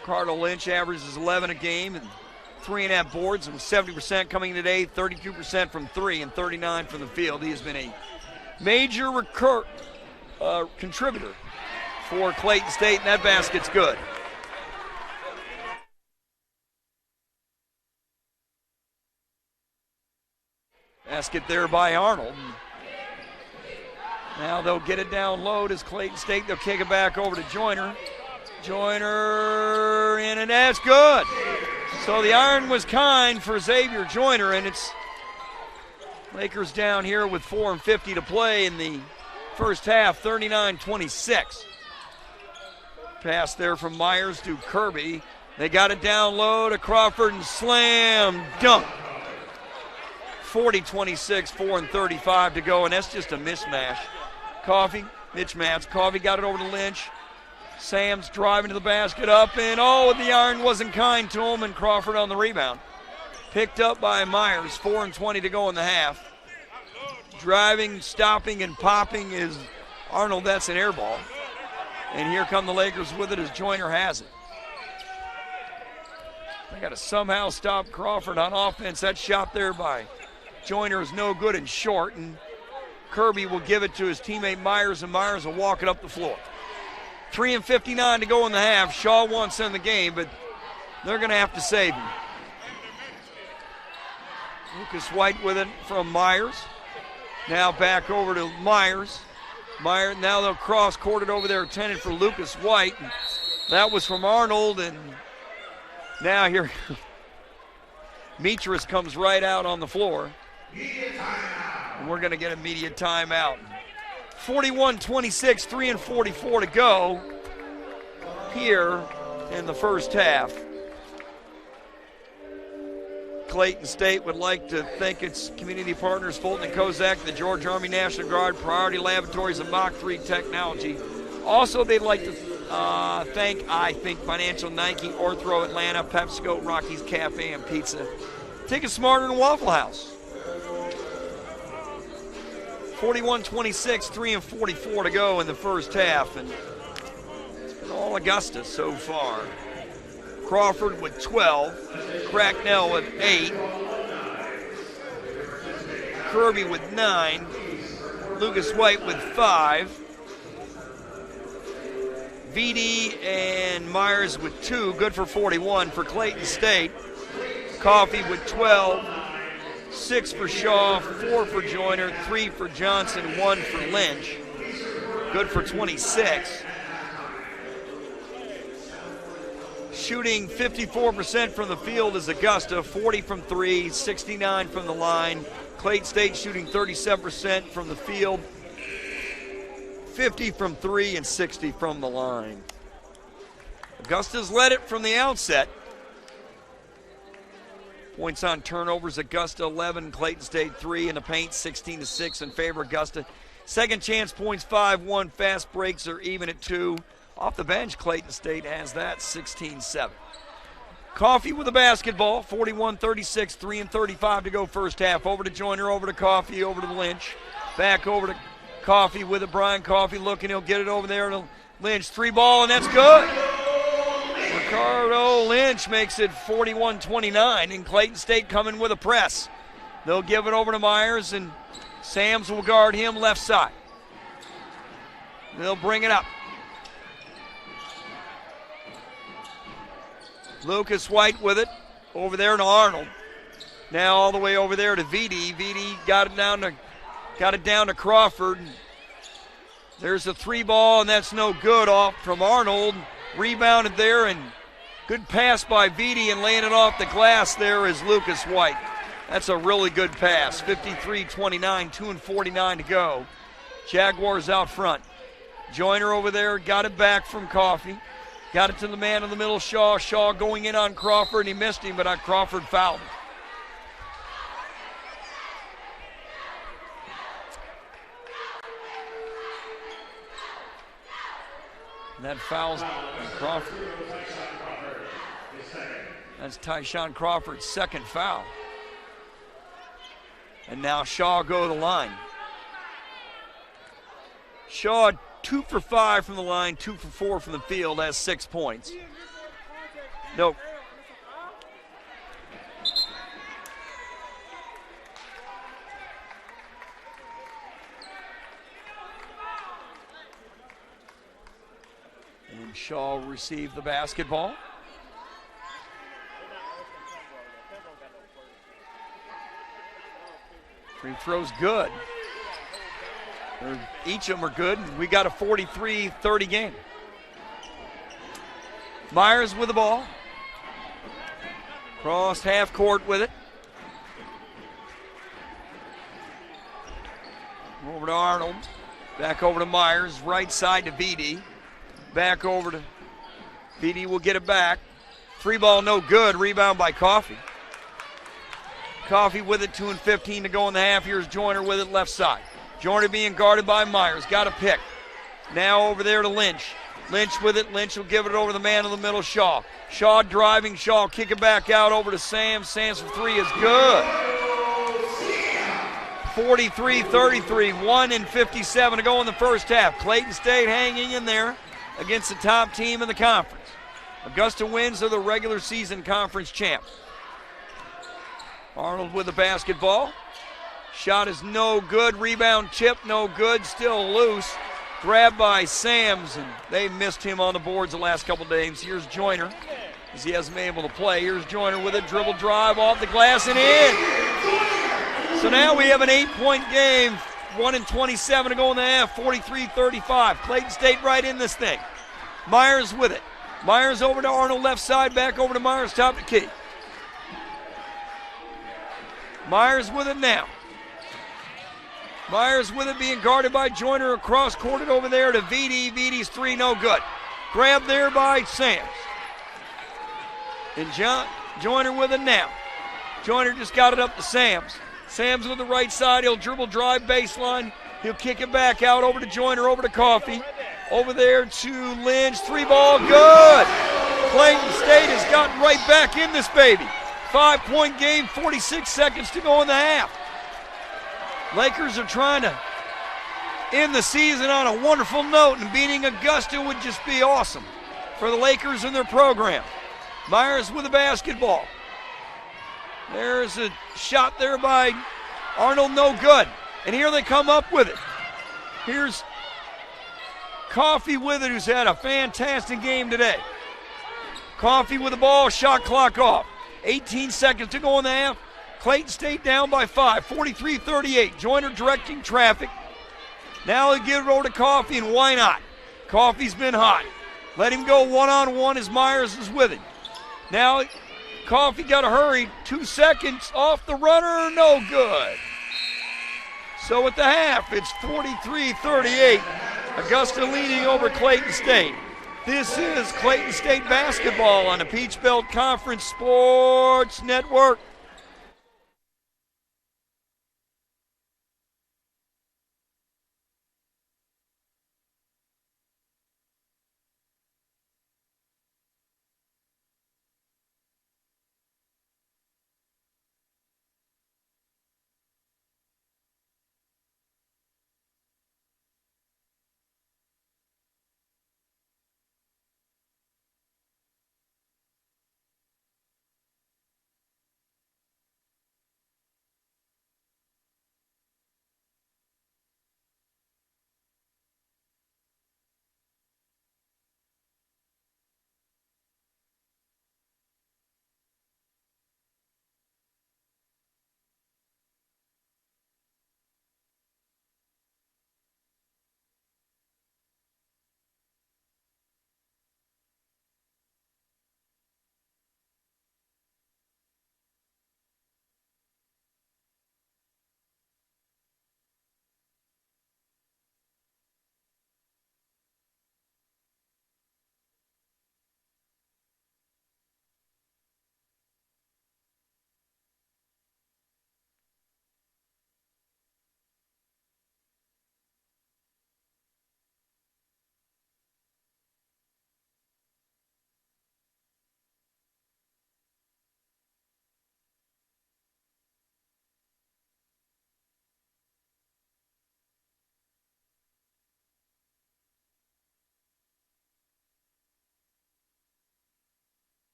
Ricardo Lynch averages 11 a game and 3.5 boards, and 70% coming today, 32% from 3 and 39 from the field. He has been a major contributor for Clayton State, and that basket's good. Basket there by Arnold. Now they'll get it down low as Clayton State. They'll kick it back over to Joyner. Joyner in, and that's good. So the iron was kind for Xavier Joyner, and it's Lakers down here with 4:50 to play in the first half, 39-26. Pass there from Myers to Kirby. They got it down low to Crawford, and slam dunk. 40-26, 4:35 to go, and that's just a mismatch. Coffey got it over to Lynch. Sam's driving to the basket, up, and the iron wasn't kind to him, and Crawford on the rebound. Picked up by Myers, 4:20 to go in the half. Driving, stopping, and popping is Arnold. That's an air ball. And here come the Lakers with it as Joyner has it. They got to somehow stop Crawford on offense. That shot there by Joyner is no good and short, and Kirby will give it to his teammate Myers, and Myers will walk it up the floor. 3:59 to go in the half. Shaw wants in the game, but they're going to have to save him. Lucas White with it from Myers. Now back over to Myers. Meyer, now they'll cross-court it over there, intended for Lucas White. That was from Arnold, and now here, Mitras comes right out on the floor. And we're going to get a media timeout. 41-26, 3:44 to go here in the first half. Clayton State would like to thank its community partners, Fulton and Kozak, the Georgia Army National Guard, Priority Laboratories, and Mach 3 Technology. Also, they'd like to thank, Financial, Nike, Orthro, Atlanta, PepsiCo, Rocky's Cafe, and Pizza. Ticket Smarter and Waffle House. 41-26, 3:44 to go in the first half, and it's been all Augusta so far. Crawford with 12, Cracknell with 8, Kirby with 9, Lucas White with 5, VD and Myers with 2, good for 41 for Clayton State. Coffee with 12, 6 for Shaw, 4 for Joyner, 3 for Johnson, 1 for Lynch, good for 26. Shooting 54% from the field is Augusta, 40 from 3, 69 from the line. Clayton State shooting 37% from the field, 50 from 3 and 60 from the line. Augusta's led it from the outset. Points on turnovers, Augusta 11, Clayton State 3 in the paint, 16-6 in favor of Augusta. Second chance points 5-1, fast breaks are even at 2. Off the bench, Clayton State has that, 16-7. Coffee with the basketball, 41-36, 3:35 to go first half. Over to Joyner, over to Coffee, over to Lynch. Back over to Coffee with it. Brian Coffee looking, he'll get it over there to Lynch. 3-ball, and that's good. Ricardo Lynch makes it 41-29, and Clayton State coming with a press. They'll give it over to Myers, and Sams will guard him left side. They'll bring it up. Lucas White with it, over there to Arnold. Now all the way over there to VD. VD got it down to Crawford. There's a 3-ball, and that's no good off from Arnold. Rebounded there, and good pass by VD, and laying it off the glass there is Lucas White. That's a really good pass. 53-29, 2:49 to go. Jaguars out front. Joyner over there, got it back from Coffee. Got it to the man in the middle, Shaw. Shaw going in on Crawford, and he missed him, but Crawford fouled him. And that fouls Crawford. That's Tyshawn Crawford's second foul. And now Shaw go to the line. Shaw 2 for 5 from the line, 2 for 4 from the field, has 6 points. Nope. And Shaw received the basketball. Free throw's good. Each of them are good, and we got a 43-30 game. Myers with the ball. Crossed half court with it. Over to Arnold. Back over to Myers. Right side to VD. Back over to VD will get it back. 3-ball no good. Rebound by Coffee. Coffee with it, 2:15 to go in the half. Here's Joyner with it left side. Joyner being guarded by Myers. Got a pick. Now over there to Lynch. Lynch with it. Lynch will give it over to the man in the middle, Shaw. Shaw driving. Shaw kick it back out over to Sams. Sams for 3 is good. 43-33, 1:57 to go in the first half. Clayton State hanging in there against the top team in the conference. Augusta wins, are the regular season conference champs. Arnold with the basketball. Shot is no good. Rebound chip, no good. Still loose. Grabbed by Sams, and they missed him on the boards the last couple games. Here's Joyner, as he hasn't been able to play. Here's Joyner with a dribble drive off the glass and in. So now we have an 8-point game, 1:27 to go in the half, 43-35. Clayton State right in this thing. Myers with it. Myers over to Arnold, left side, back over to Myers, top of the key. Myers with it now. Myers with it, being guarded by Joyner, across court it over there to Vitti. Vitti's three, no good. Grabbed there by Sams. And Joyner with it now. Joyner just got it up to Sams. Sams with the right side, he'll dribble, drive, baseline. He'll kick it back out over to Joyner, over to Coffey. Over there to Lynch, three ball, good. Clayton State has gotten right back in this baby. 5-point game, 46 seconds to go in the half. Lakers are trying to end the season on a wonderful note, and beating Augusta would just be awesome for the Lakers and their program. Myers with the basketball. There's a shot there by Arnold, no good. And here they come up with it. Here's Coffey with it, who's had a fantastic game today. Coffey with the ball, shot clock off. 18 seconds to go in the half. Clayton State down by 5, 43-38. Joyner directing traffic. Now they give it over to Coffey, and why not? Coffey's been hot. Let him go one-on-one as Myers is with it. Now Coffey got to hurry. 2 seconds off the runner, no good. So at the half, it's 43-38. Augusta leading over Clayton State. This is Clayton State basketball on the Peach Belt Conference Sports Network.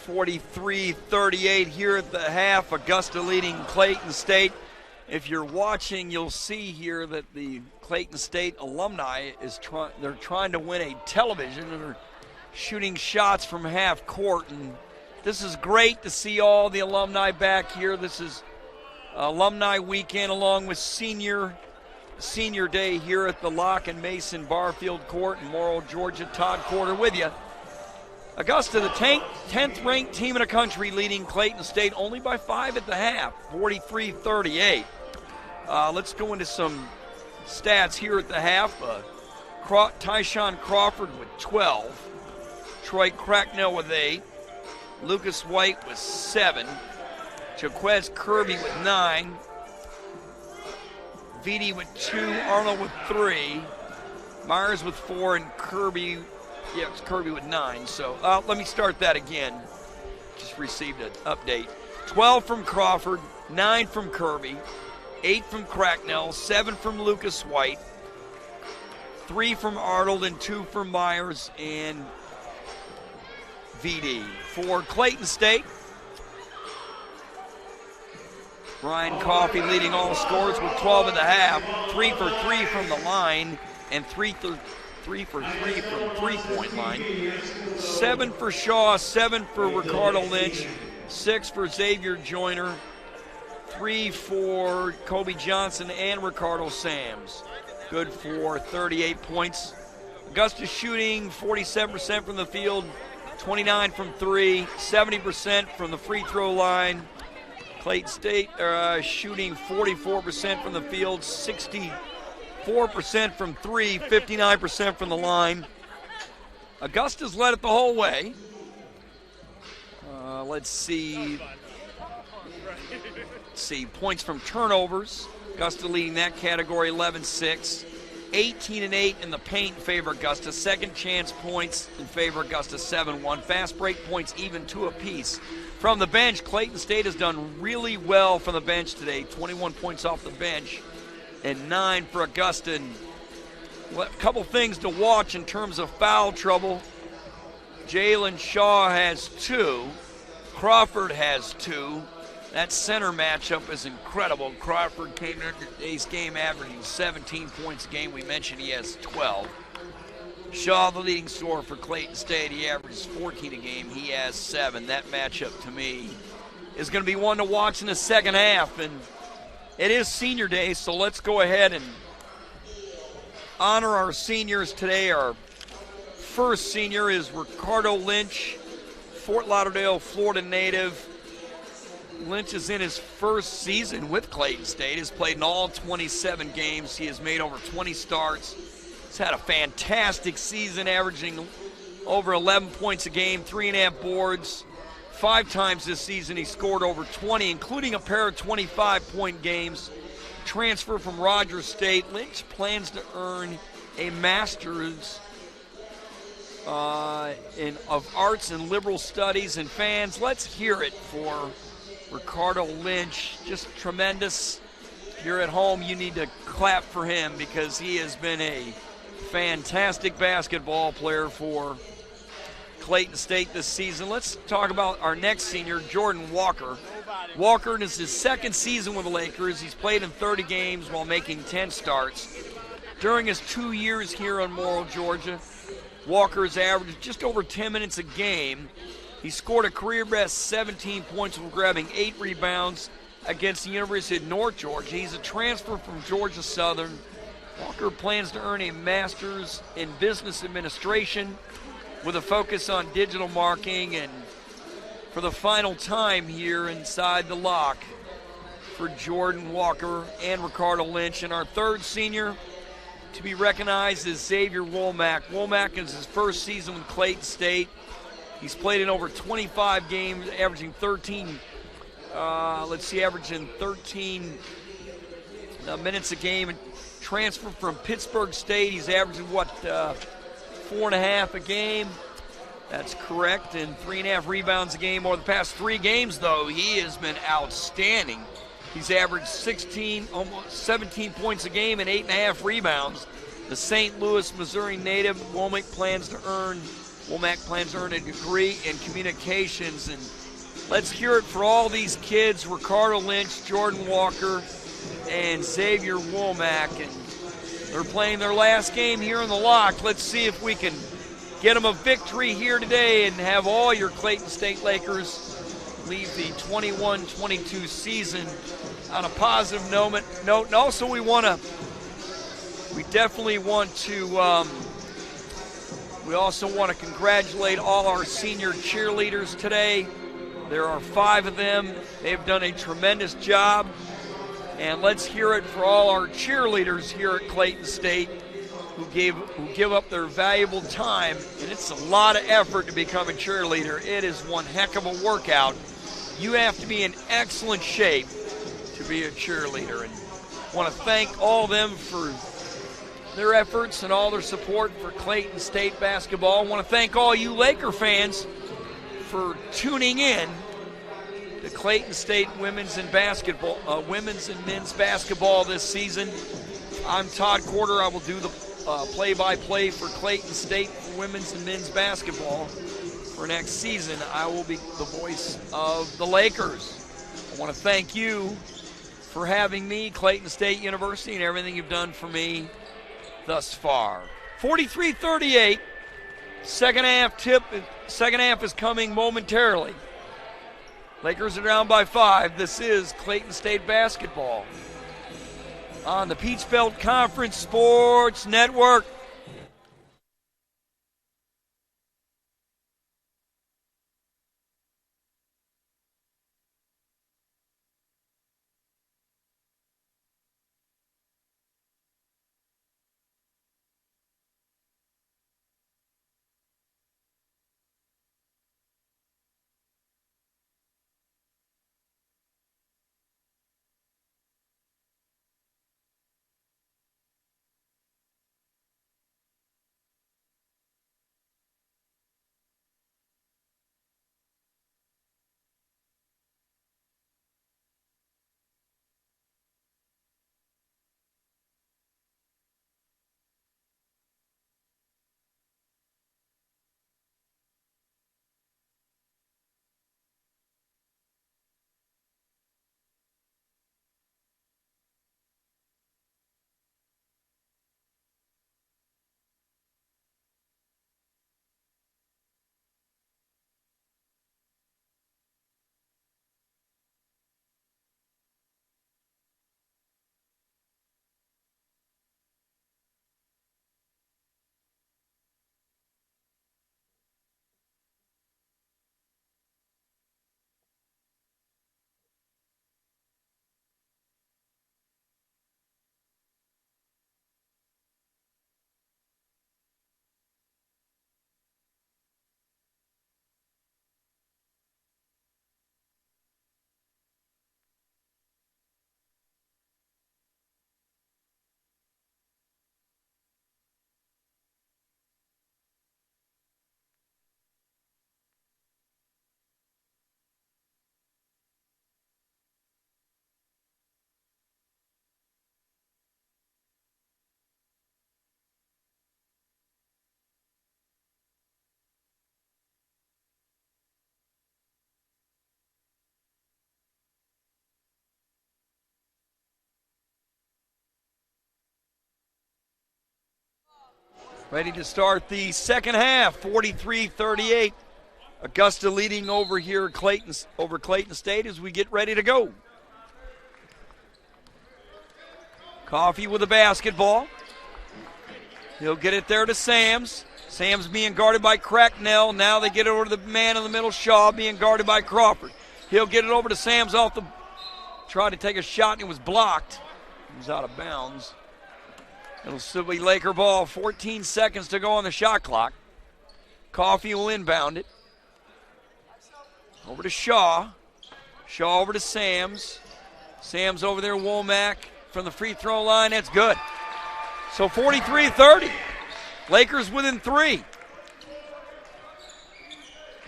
43-38 here at the half. Augusta leading Clayton State. If you're watching, you'll see here that the Clayton State alumni they're trying to win a television and are shooting shots from half court. And this is great to see all the alumni back here. This is alumni weekend along with senior day here at the Locke and Mason Barfield Court in Morrill, Georgia. Todd Porter with you. Augusta, the 10th ranked team in the country, leading Clayton State only by 5 at the half, 43-38. Let's go into some stats here at the half. Tyshawn Crawford with 12. Troy Cracknell with 8. Lucas White with 7. Jaquez Kirby with 9. Vidi with 2. Arnold with 3. Myers with 4. And Kirby with 9. So let me start that again. Just received an update. 12 from Crawford, 9 from Kirby, 8 from Cracknell, 7 from Lucas White, 3 from Arnold, and 2 from Myers and VD. For Clayton State, Ryan Coffey leading all scorers with 12 at the half, 3 for 3 from the line, and 3 for 3 from three-point line. 7 for Shaw, 7 for Ricardo Lynch, 6 for Xavier Joyner, 3 for Kobe Johnson and Ricardo Sams. Good for 38 points. Augusta shooting 47% from the field, 29 from 3, 70% from the free throw line. Clayton State shooting 44% from the field, 64% from 3, 59% from the line. Augusta's led it the whole way. Let's see. Points from turnovers. Augusta leading that category, 11-6. 18-8 in the paint in favor of Augusta. Second chance points in favor of Augusta, 7-1. Fast break points even 2 apiece. From the bench, Clayton State has done really well from the bench today. 21 points off the bench and 9 for Augusta. And a couple things to watch in terms of foul trouble. Jalen Shaw has 2. Crawford has 2. That center matchup is incredible. Crawford came into today's game averaging 17 points a game. We mentioned he has 12. Shaw, the leading scorer for Clayton State, he averages 14 a game. He has 7. That matchup, to me, is going to be one to watch in the second half. And it is senior day, so let's go ahead and honor our seniors today. Our first senior is Ricardo Lynch, Fort Lauderdale, Florida native. Lynch is in his first season with Clayton State. Has played in all 27 games. He has made over 20 starts. He's had a fantastic season, averaging over 11 points a game, 3.5 boards. 5 times this season he scored over 20, including a pair of 25-point games. Transfer from Rogers State. Lynch plans to earn a master's of Arts and Liberal Studies. And fans, let's hear it for Ricardo Lynch. Just tremendous. If you're at home, you need to clap for him because he has been a fantastic basketball player for Clayton State this season. Let's talk about our next senior, Jordan Walker. Walker is his second season with the Lakers. He's played in 30 games while making 10 starts. During his 2 years here in Morrill, Georgia, Walker has averaged just over 10 minutes a game. He scored a career-best 17 points while grabbing 8 rebounds against the University of North Georgia. He's a transfer from Georgia Southern. Walker plans to earn a master's in business administration with a focus on digital marketing. And for the final time here inside the lock for Jordan Walker and Ricardo Lynch. And our third senior to be recognized is Xavier Womack. Womack is his first season with Clayton State. He's played in over 25 games, averaging 13 minutes a game. And transfer from Pittsburgh State. He's averaging 4.5 a game. That's correct, and 3.5 rebounds a game. Over the past 3 games, though, he has been outstanding. He's averaged almost 17 points a game and 8.5 rebounds. The St. Louis, Missouri native, Womack plans to earn Womack plans to earn a degree in communications. And let's hear it for all these kids, Ricardo Lynch, Jordan Walker, and Xavier Womack. And they're playing their last game here in the lock. Let's see if we can get them a victory here today and have all your Clayton State Lakers leave the 21-22 season on a positive note. And also we definitely want to we also want to congratulate all our senior cheerleaders today. There are 5 of them. They've done a tremendous job. And let's hear it for all our cheerleaders here at Clayton State who give up their valuable time. And it's a lot of effort to become a cheerleader. It is one heck of a workout. You have to be in excellent shape to be a cheerleader. And I want to thank all of them for their efforts and all their support for Clayton State basketball. I want to thank all you Laker fans for tuning in to Clayton State women's and men's basketball this season. I'm Todd Corder. I will do the play-by-play for Clayton State for women's and men's basketball. For next season, I will be the voice of the Lakers. I want to thank you for having me, Clayton State University, and everything you've done for me thus far. 43-38. Second half is coming momentarily. Lakers are down by 5. This is Clayton State basketball on the Peach Belt Conference Sports Network. Ready to start the second half, 43-38. Augusta leading over here Clayton State as we get ready to go. Coffee with the basketball. He'll get it there to Sams. Sams being guarded by Cracknell. Now they get it over to the man in the middle, Shaw, being guarded by Crawford. He'll get it over to Sams tried to take a shot and it was blocked. He was out of bounds. It'll still be Laker ball. 14 seconds to go on the shot clock. Coffee will inbound it. Over to Shaw. Shaw over to Sams. Sams over there, Womack from the free throw line. That's good. So 43-30. Lakers within 3.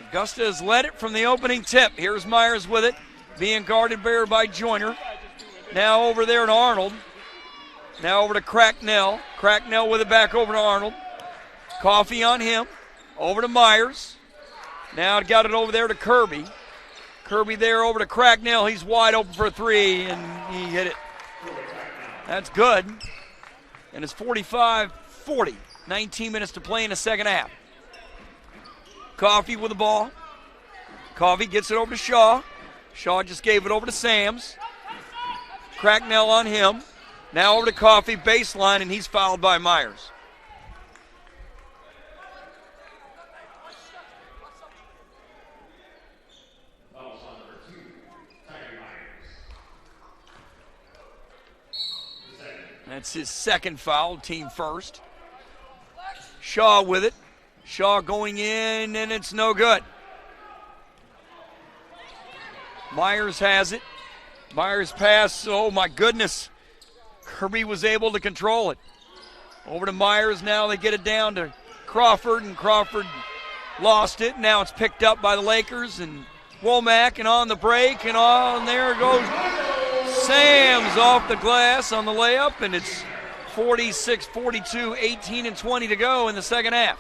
Augusta has led it from the opening tip. Here's Myers with it. Being guarded there by Joyner. Now over there to Arnold. Now over to Cracknell. Cracknell with it back over to Arnold. Coffee on him. Over to Myers. Now got it over there to Kirby. Kirby there over to Cracknell. He's wide open for a three, and he hit it. That's good. And it's 45-40. 19 minutes to play in the second half. Coffee with the ball. Coffee gets it over to Shaw. Shaw just gave it over to Sams. Cracknell on him. Now over to Coffee, baseline, and he's fouled by Myers. That's his second foul, team first. Shaw with it. Shaw going in, and it's no good. Myers has it. Myers pass, oh my goodness. Kirby was able to control it. Over to Myers, now they get it down to Crawford, and Crawford lost it. Now it's picked up by the Lakers, and Womack, and on the break, and on there goes Sams off the glass on the layup, and it's 46-42, 18-20 to go in the second half.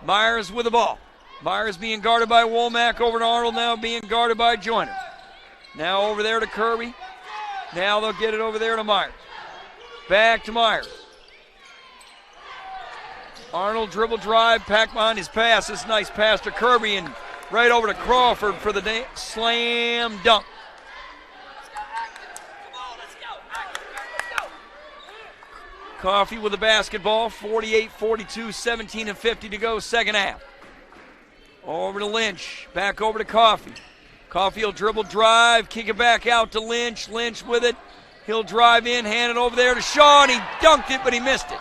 Myers with the ball. Myers being guarded by Womack, over to Arnold, now being guarded by Joyner. Now over there to Kirby. Now they'll get it over there to Myers. Back to Myers. Arnold dribble drive, pack behind his pass. This nice pass to Kirby, and right over to Crawford for the slam dunk. Coffee with the basketball, 48-42, 17-50 to go, second half. Over to Lynch, back over to Coffee. Coffee will dribble drive, kick it back out to Lynch. Lynch with it. He'll drive in, hand it over there to Shaw, and he dunked it, but he missed it.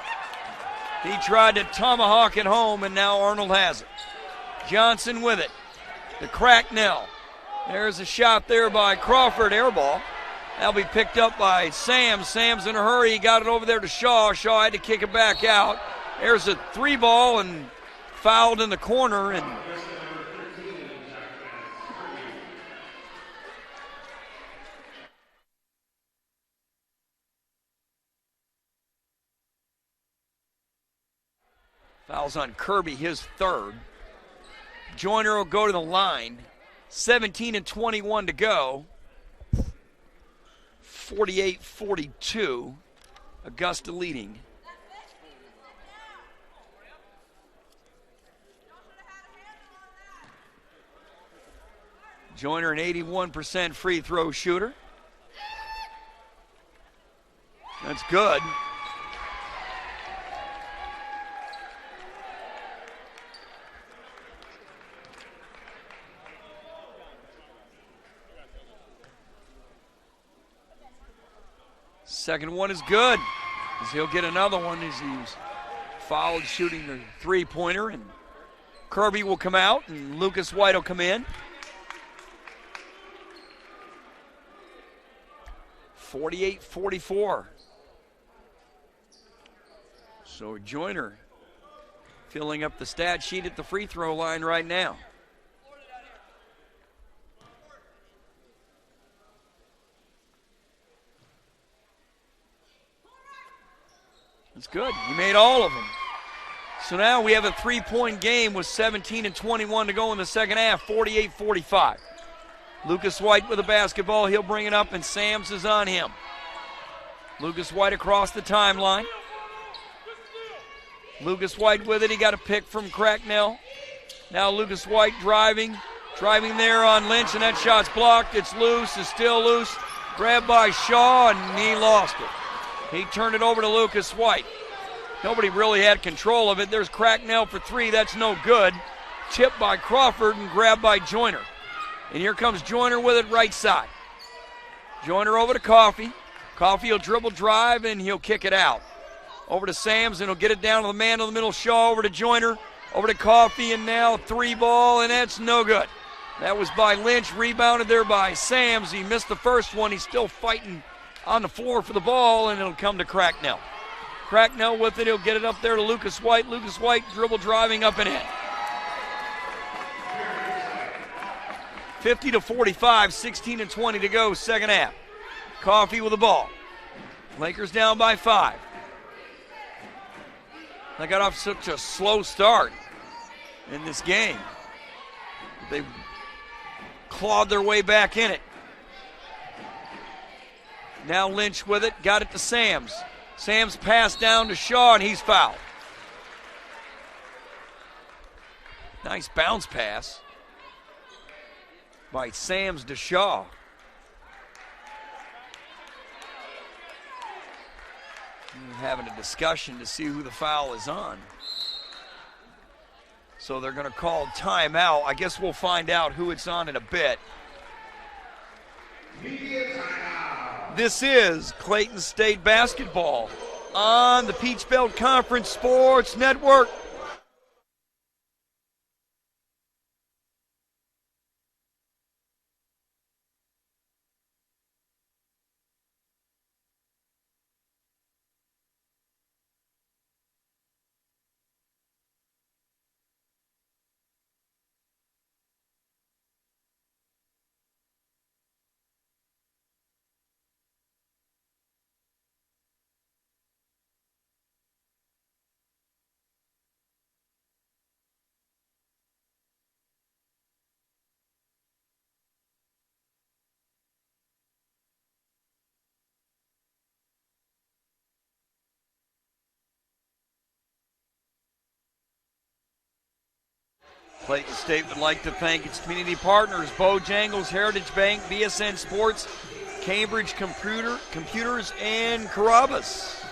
He tried to tomahawk it home, and now Arnold has it. Johnson with it. To Cracknell. There's a shot there by Crawford, air ball. That'll be picked up by Sams. Sams in a hurry. He got it over there to Shaw. Shaw had to kick it back out. There's a three ball, and fouled in the corner, and fouls on Kirby, his third. Joyner will go to the line. 17-21 to go. 48-42. Augusta leading. Joyner, an 81% free throw shooter. That's good. Second one is good, as he'll get another one as he's fouled shooting the three-pointer, and Kirby will come out, and Lucas White will come in. 48-44. So Joyner filling up the stat sheet at the free throw line right now. That's good. He made all of them. So now we have a three-point game with 17-21 to go in the second half, 48-45. Lucas White with the basketball. He'll bring it up, and Sams is on him. Lucas White across the timeline. Lucas White with it. He got a pick from Cracknell. Now Lucas White driving there on Lynch, and that shot's blocked. It's loose. It's still loose. Grabbed by Shaw, and he lost it. He turned it over to Lucas White. Nobody really had control of it. There's Cracknell for three. That's no good. Tipped by Crawford and grabbed by Joyner. And here comes Joyner with it right side. Joyner over to Coffee. Coffee will dribble drive, and he'll kick it out. Over to Sams, and he'll get it down to the man in the middle. Shaw over to Joyner. Over to Coffee, and now three ball, and that's no good. That was by Lynch. Rebounded there by Sams. He missed the first one. He's still fighting on the floor for the ball, and it'll come to Cracknell. Cracknell with it. He'll get it up there to Lucas White. Lucas White dribble driving up and in. 50-45, 16-20 to go, second half. Coffee with the ball. Lakers down by 5. They got off such a slow start. in this game. They clawed their way back in it. Now Lynch with it, got it to Sams. Sams passed down to Shaw, and he's fouled. Nice bounce pass by Sams to Shaw. Having a discussion to see who the foul is on. So they're going to call timeout. I guess we'll find out who it's on in a bit. This is Clayton State basketball on the Peach Belt Conference Sports Network. Clayton State would like to thank its community partners, Bojangles, Heritage Bank, BSN Sports, Cambridge Computers, and Carrabba's.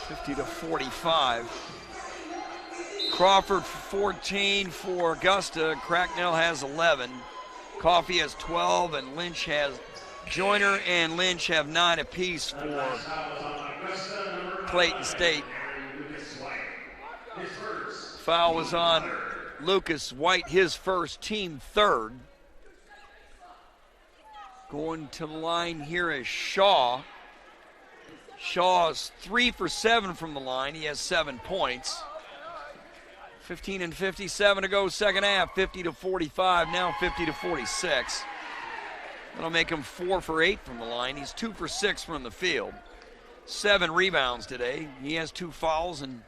(50-45). Crawford 14 for Augusta. Cracknell has 11. Coffee has 12, and Lynch has Joyner and Lynch have 9 apiece for Clayton State. Foul was on Lucas White, his first, team third. Going to the line here is Shaw. Shaw's 3 for 7 from the line. He has 7 points. 15-57 to go second half. 50-45, now 50-46. That'll make him 4 for 8 from the line. He's 2 for 6 from the field. 7 rebounds today. He has 2 fouls, and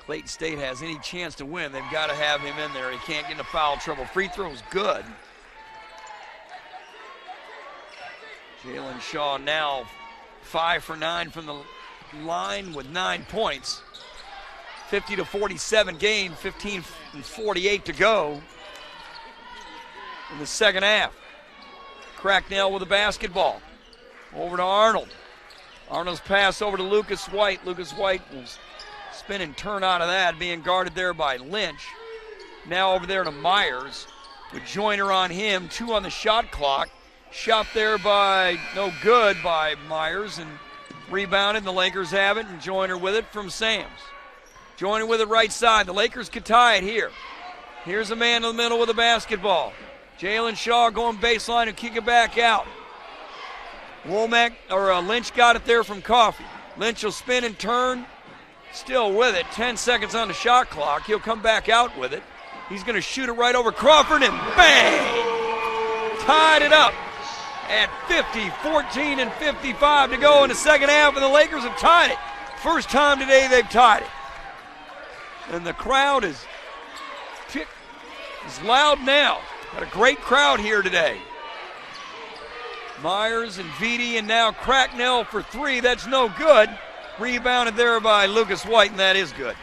Clayton State has any chance to win, they've got to have him in there. He can't get into foul trouble. Free throw's good. Jalen Shaw now 5 for 9 from the line with 9 points. 50-47 game, 15-48 to go in the second half. Cracknell with the basketball. Over to Arnold. Arnold's pass over to Lucas White. Lucas White will spin and turn out of that, being guarded there by Lynch. Now over there to Myers with Joyner on him. 2 on the shot clock. Shot there by no good by Myers, and rebounded. The Lakers have it, and Joyner with it from Sams. Joyner with it right side. The Lakers could tie it here. Here's a man in the middle with the basketball. Jalen Shaw going baseline and kick it back out. Lynch got it there from Coffey. Lynch will spin and turn. Still with it. 10 seconds on the shot clock. He'll come back out with it. He's going to shoot it right over Crawford, and bang! Tied it up at 50, 14 and 55 to go in the second half, and the Lakers have tied it. First time today they've tied it. And the crowd is loud now. Got a great crowd here today. Myers and Vitti, and now Cracknell for 3. That's no good. Rebounded there by Lucas White, and that is good.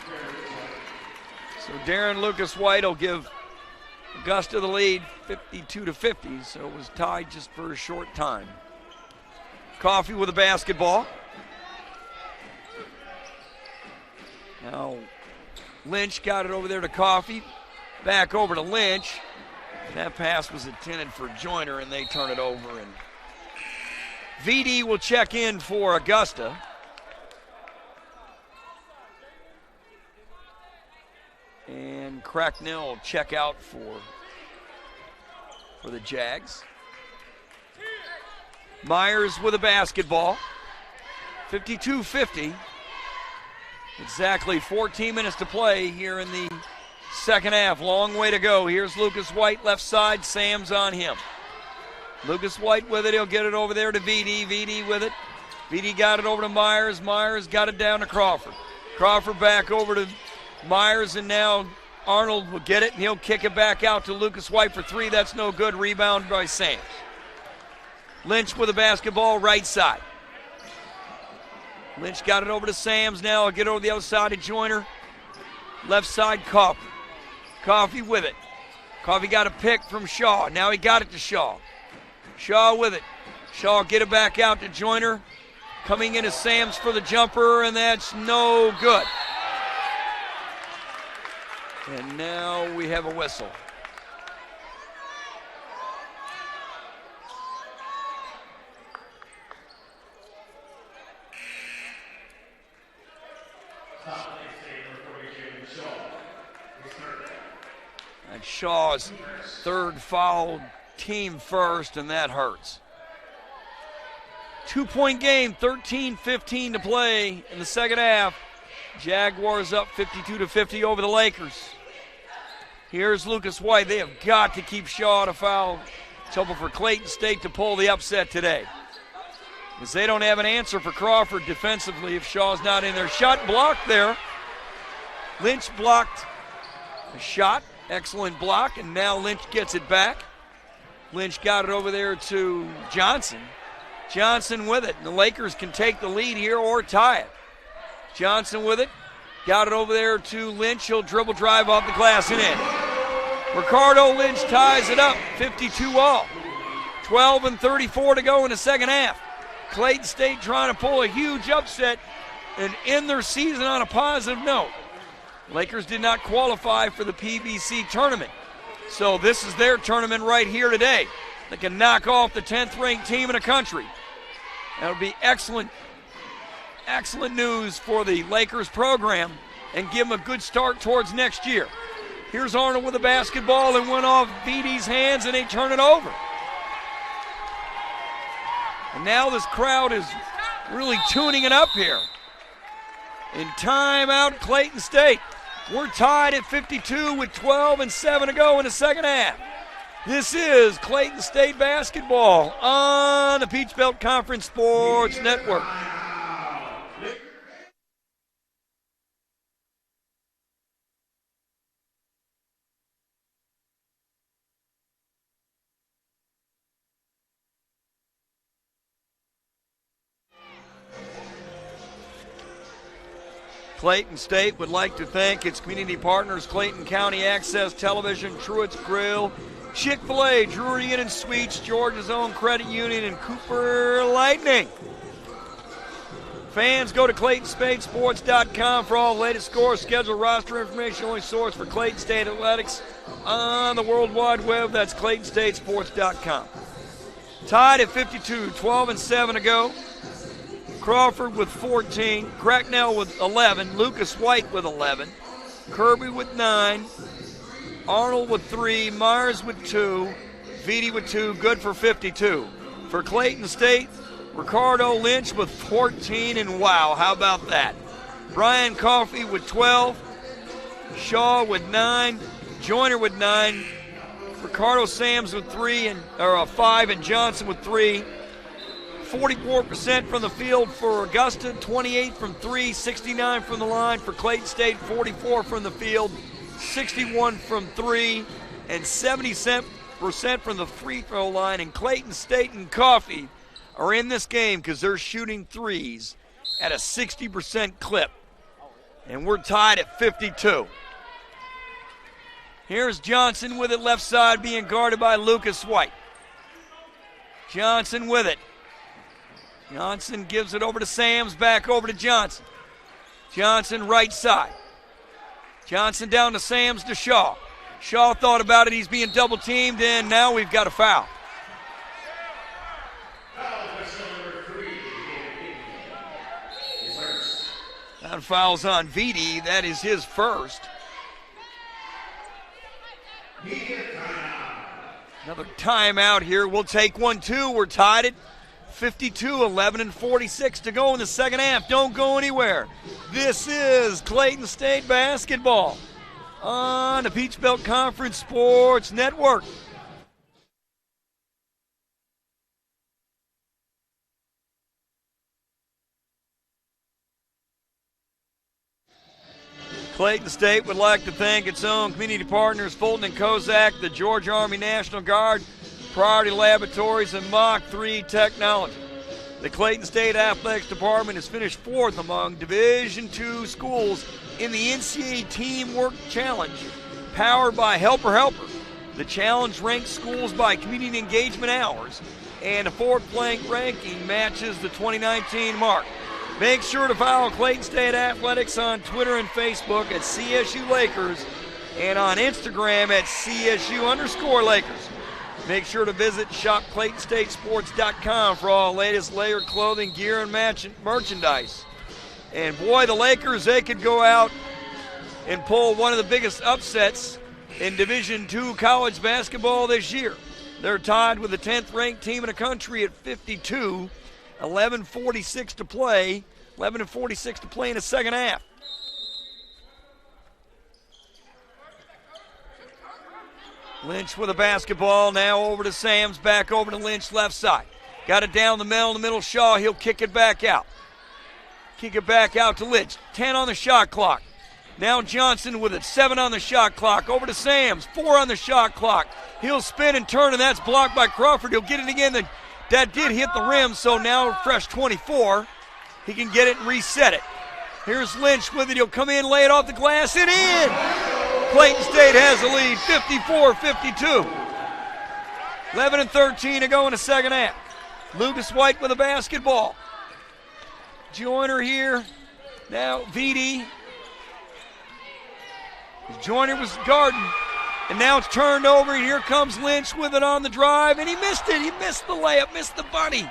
So Darren Lucas White will give Augusta the lead, 52-50, so it was tied just for a short time. Coffey with the basketball. Now Lynch got it over there to Coffey. Back over to Lynch. That pass was intended for Joyner, and they turn it over. And VD will check in for Augusta. And Cracknell will check out for the Jags. Myers with a basketball. 52-50. Exactly 14 minutes to play here in the second half. Long way to go. Here's Lucas White, left side. Sam's on him. Lucas White with it. He'll get it over there to VD. VD with it. VD got it over to Myers. Myers got it down to Crawford. Crawford back over to Myers, and now Arnold will get it, and he'll kick it back out to Lucas White for three. That's no good. Rebound by Sams. Lynch with the basketball right side. Lynch got it over to Sams now. He'll get over the other side to Joyner. Left side, Coffey. Coffey with it. Coffey got a pick from Shaw. Now he got it to Shaw. Shaw with it. Shaw get it back out to Joyner. Coming into Sams for the jumper, and that's no good. And now we have a whistle. And Shaw's third foul, team first, and that hurts. 2-point game, 13-15 to play in the second half. Jaguars up 52-50 over the Lakers. Here's Lucas White. They have got to keep Shaw out of foul trouble for Clayton State to pull the upset today, because they don't have an answer for Crawford defensively if Shaw's not in there. Shot blocked there. Lynch blocked a shot. Excellent block, and now Lynch gets it back. Lynch got it over there to Johnson. Johnson with it, and the Lakers can take the lead here or tie it. Johnson with it, got it over there to Lynch. He'll dribble drive off the glass and in. Ricardo Lynch ties it up, 52 all. 12:34 to go in the second half. Clayton State trying to pull a huge upset and end their season on a positive note. Lakers did not qualify for the PBC tournament, so this is their tournament right here today. They can knock off the 10th-ranked team in the country. That would be excellent news for the Lakers program and give them a good start towards next year. Here's Arnold with the basketball, and went off VD's hands, and they turn it over. And now this crowd is really tuning it up here. In timeout, Clayton State. We're tied at 52 with 12:07 to go in the second half. This is Clayton State basketball on the Peach Belt Conference Sports Network. Clayton State would like to thank its community partners, Clayton County Access Television, Truett's Grill, Chick-fil-A, Drury Inn and Suites, Georgia's Own Credit Union, and Cooper Lightning. Fans, go to ClaytonStateSports.com for all the latest scores, schedule, roster information, only source for Clayton State athletics on the World Wide Web. That's ClaytonStateSports.com. Tied at 52, 12-7 to go. Crawford with 14, Cracknell with 11, Lucas White with 11, Kirby with 9, Arnold with 3, Myers with 2, Vitti with 2, good for 52. For Clayton State, Ricardo Lynch with 14, and wow, how about that? Brian Coffey with 12, Shaw with 9, Joyner with 9, Ricardo Sams with 5, and Johnson with 3. 44% from the field for Augusta, 28 from 3, 69 from the line for Clayton State, 44 from the field, 61 from 3, and 70% from the free throw line. And Clayton State and Coffey are in this game because they're shooting threes at a 60% clip. And we're tied at 52. Here's Johnson with it left side, being guarded by Lucas White. Johnson with it. Johnson gives it over to Sams, back over to Johnson. Johnson right side. Johnson down to Sams to Shaw. Shaw thought about it. He's being double teamed, and now we've got a foul. That foul's on Vitti. That is his first. Another timeout here. We'll take one, too. We're tied at 52, 11:46 to go in the second half. Don't go anywhere. This is Clayton State basketball on the Peach Belt Conference Sports Network. Clayton State would like to thank its own community partners, Fulton and Kozak, the Georgia Army National Guard, Priority Laboratories, and Mach 3 Technology. The Clayton State Athletics Department has finished 4th among Division II schools in the NCAA Teamwork Challenge, powered by Helper Helper. The challenge ranks schools by community engagement hours, and the 4th ranking matches the 2019 mark. Make sure to follow Clayton State Athletics on Twitter and Facebook at CSU Lakers and on Instagram at CSU_Lakers. Make sure to visit shopClaytonStateSports.com for all latest layered clothing, gear, and merchandise. And boy, the Lakers, they could go out and pull one of the biggest upsets in Division II college basketball this year. They're tied with the 10th ranked team in the country at 52. 11:46 to play. 11:46 to play in the second half. Lynch with a basketball. Now over to Sams. Back over to Lynch, left side. Got it down the middle. Shaw. He'll kick it back out. Kick it back out to Lynch. 10 on the shot clock. Now Johnson with it. 7 on the shot clock. Over to Sams. 4 on the shot clock. He'll spin and turn, and that's blocked by Crawford. He'll get it again. That did hit the rim, so now fresh 24. He can get it and reset it. Here's Lynch with it. He'll come in, lay it off the glass, and in! Clayton State has the lead, 54-52. 11:13 to go in the second half. Lucas White with a basketball. Joyner here. Now VD. Joyner was guarding. And now it's turned over, and here comes Lynch with it on the drive, and he missed it. He missed the layup, missed the bunny.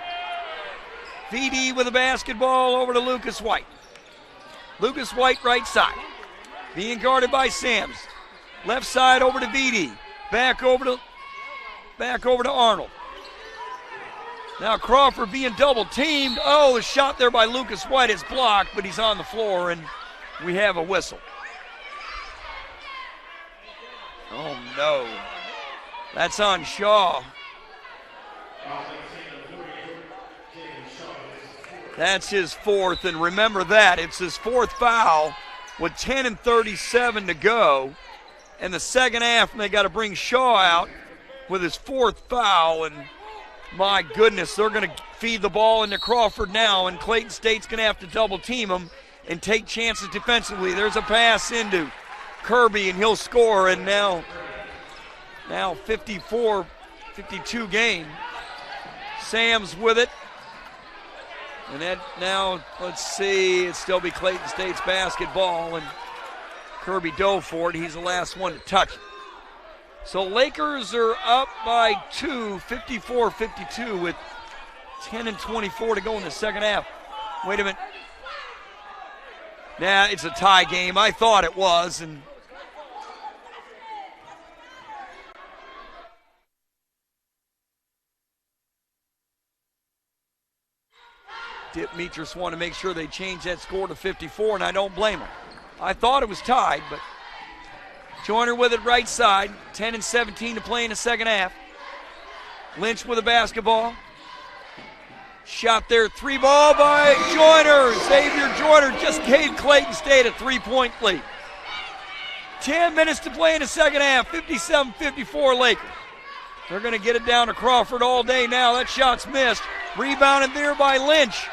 VD with a basketball over to Lucas White. Lucas White right side. Being guarded by Sams. Left side over to VD. Back over to Arnold. Now Crawford being double teamed. Oh, the shot there by Lucas White is blocked, but he's on the floor, and we have a whistle. Oh, no. That's on Shaw. That's his 4th, and remember that. It's his 4th foul with 10:37 to go. And the second half, and they got to bring Shaw out with his 4th foul. And my goodness, they're going to feed the ball into Crawford now, and Clayton State's going to have to double team him and take chances defensively. There's a pass into Kirby, and he'll score, and now 54-52 game. Sam's with it. And then now, let's see, it'll still be Clayton State's basketball, and Kirby dove for it. He's the last one to touch it. So Lakers are up by 2, 54-52 with 10:24 to go in the second half. Wait a minute. Nah, it's a tie game. I thought it was, and Demetrius wanted to make sure they changed that score to 54, and I don't blame him. I thought it was tied, but Joyner with it right side. 10:17 to play in the second half. Lynch with a basketball. Shot there, 3 ball by Joyner. Xavier Joyner just gave Clayton State a 3-point lead. 10 minutes to play in the second half, 57-54 Lakers. They're going to get it down to Crawford all day now. That shot's missed. Rebounded there by Lynch.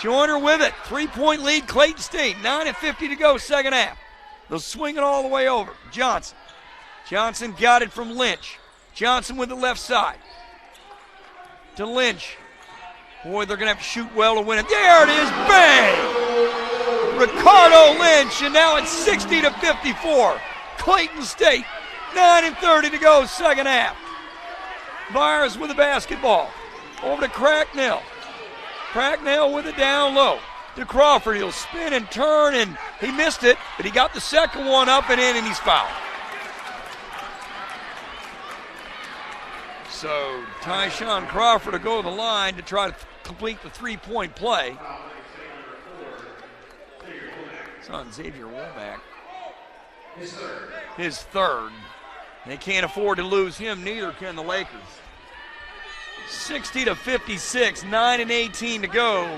Joyner with it. 3-point lead, Clayton State. 9:50 to go, second half. They'll swing it all the way over. Johnson. Johnson got it from Lynch. Johnson with the left side. To Lynch. Boy, they're going to have to shoot well to win it. There it is. Bang! Ricardo Lynch, and now it's 60-54. Clayton State. 9:30 to go, second half. Myers with the basketball. Over to Cracknell. Cracknell with it down low. To Crawford. He'll spin and turn, and he missed it, but he got the second one up and in, and he's fouled. So Tyshawn Crawford will go to the line to try to complete the 3-point play. It's on Xavier Womack. His third. They can't afford to lose him, neither can the Lakers. 60-56, 9:18 to go.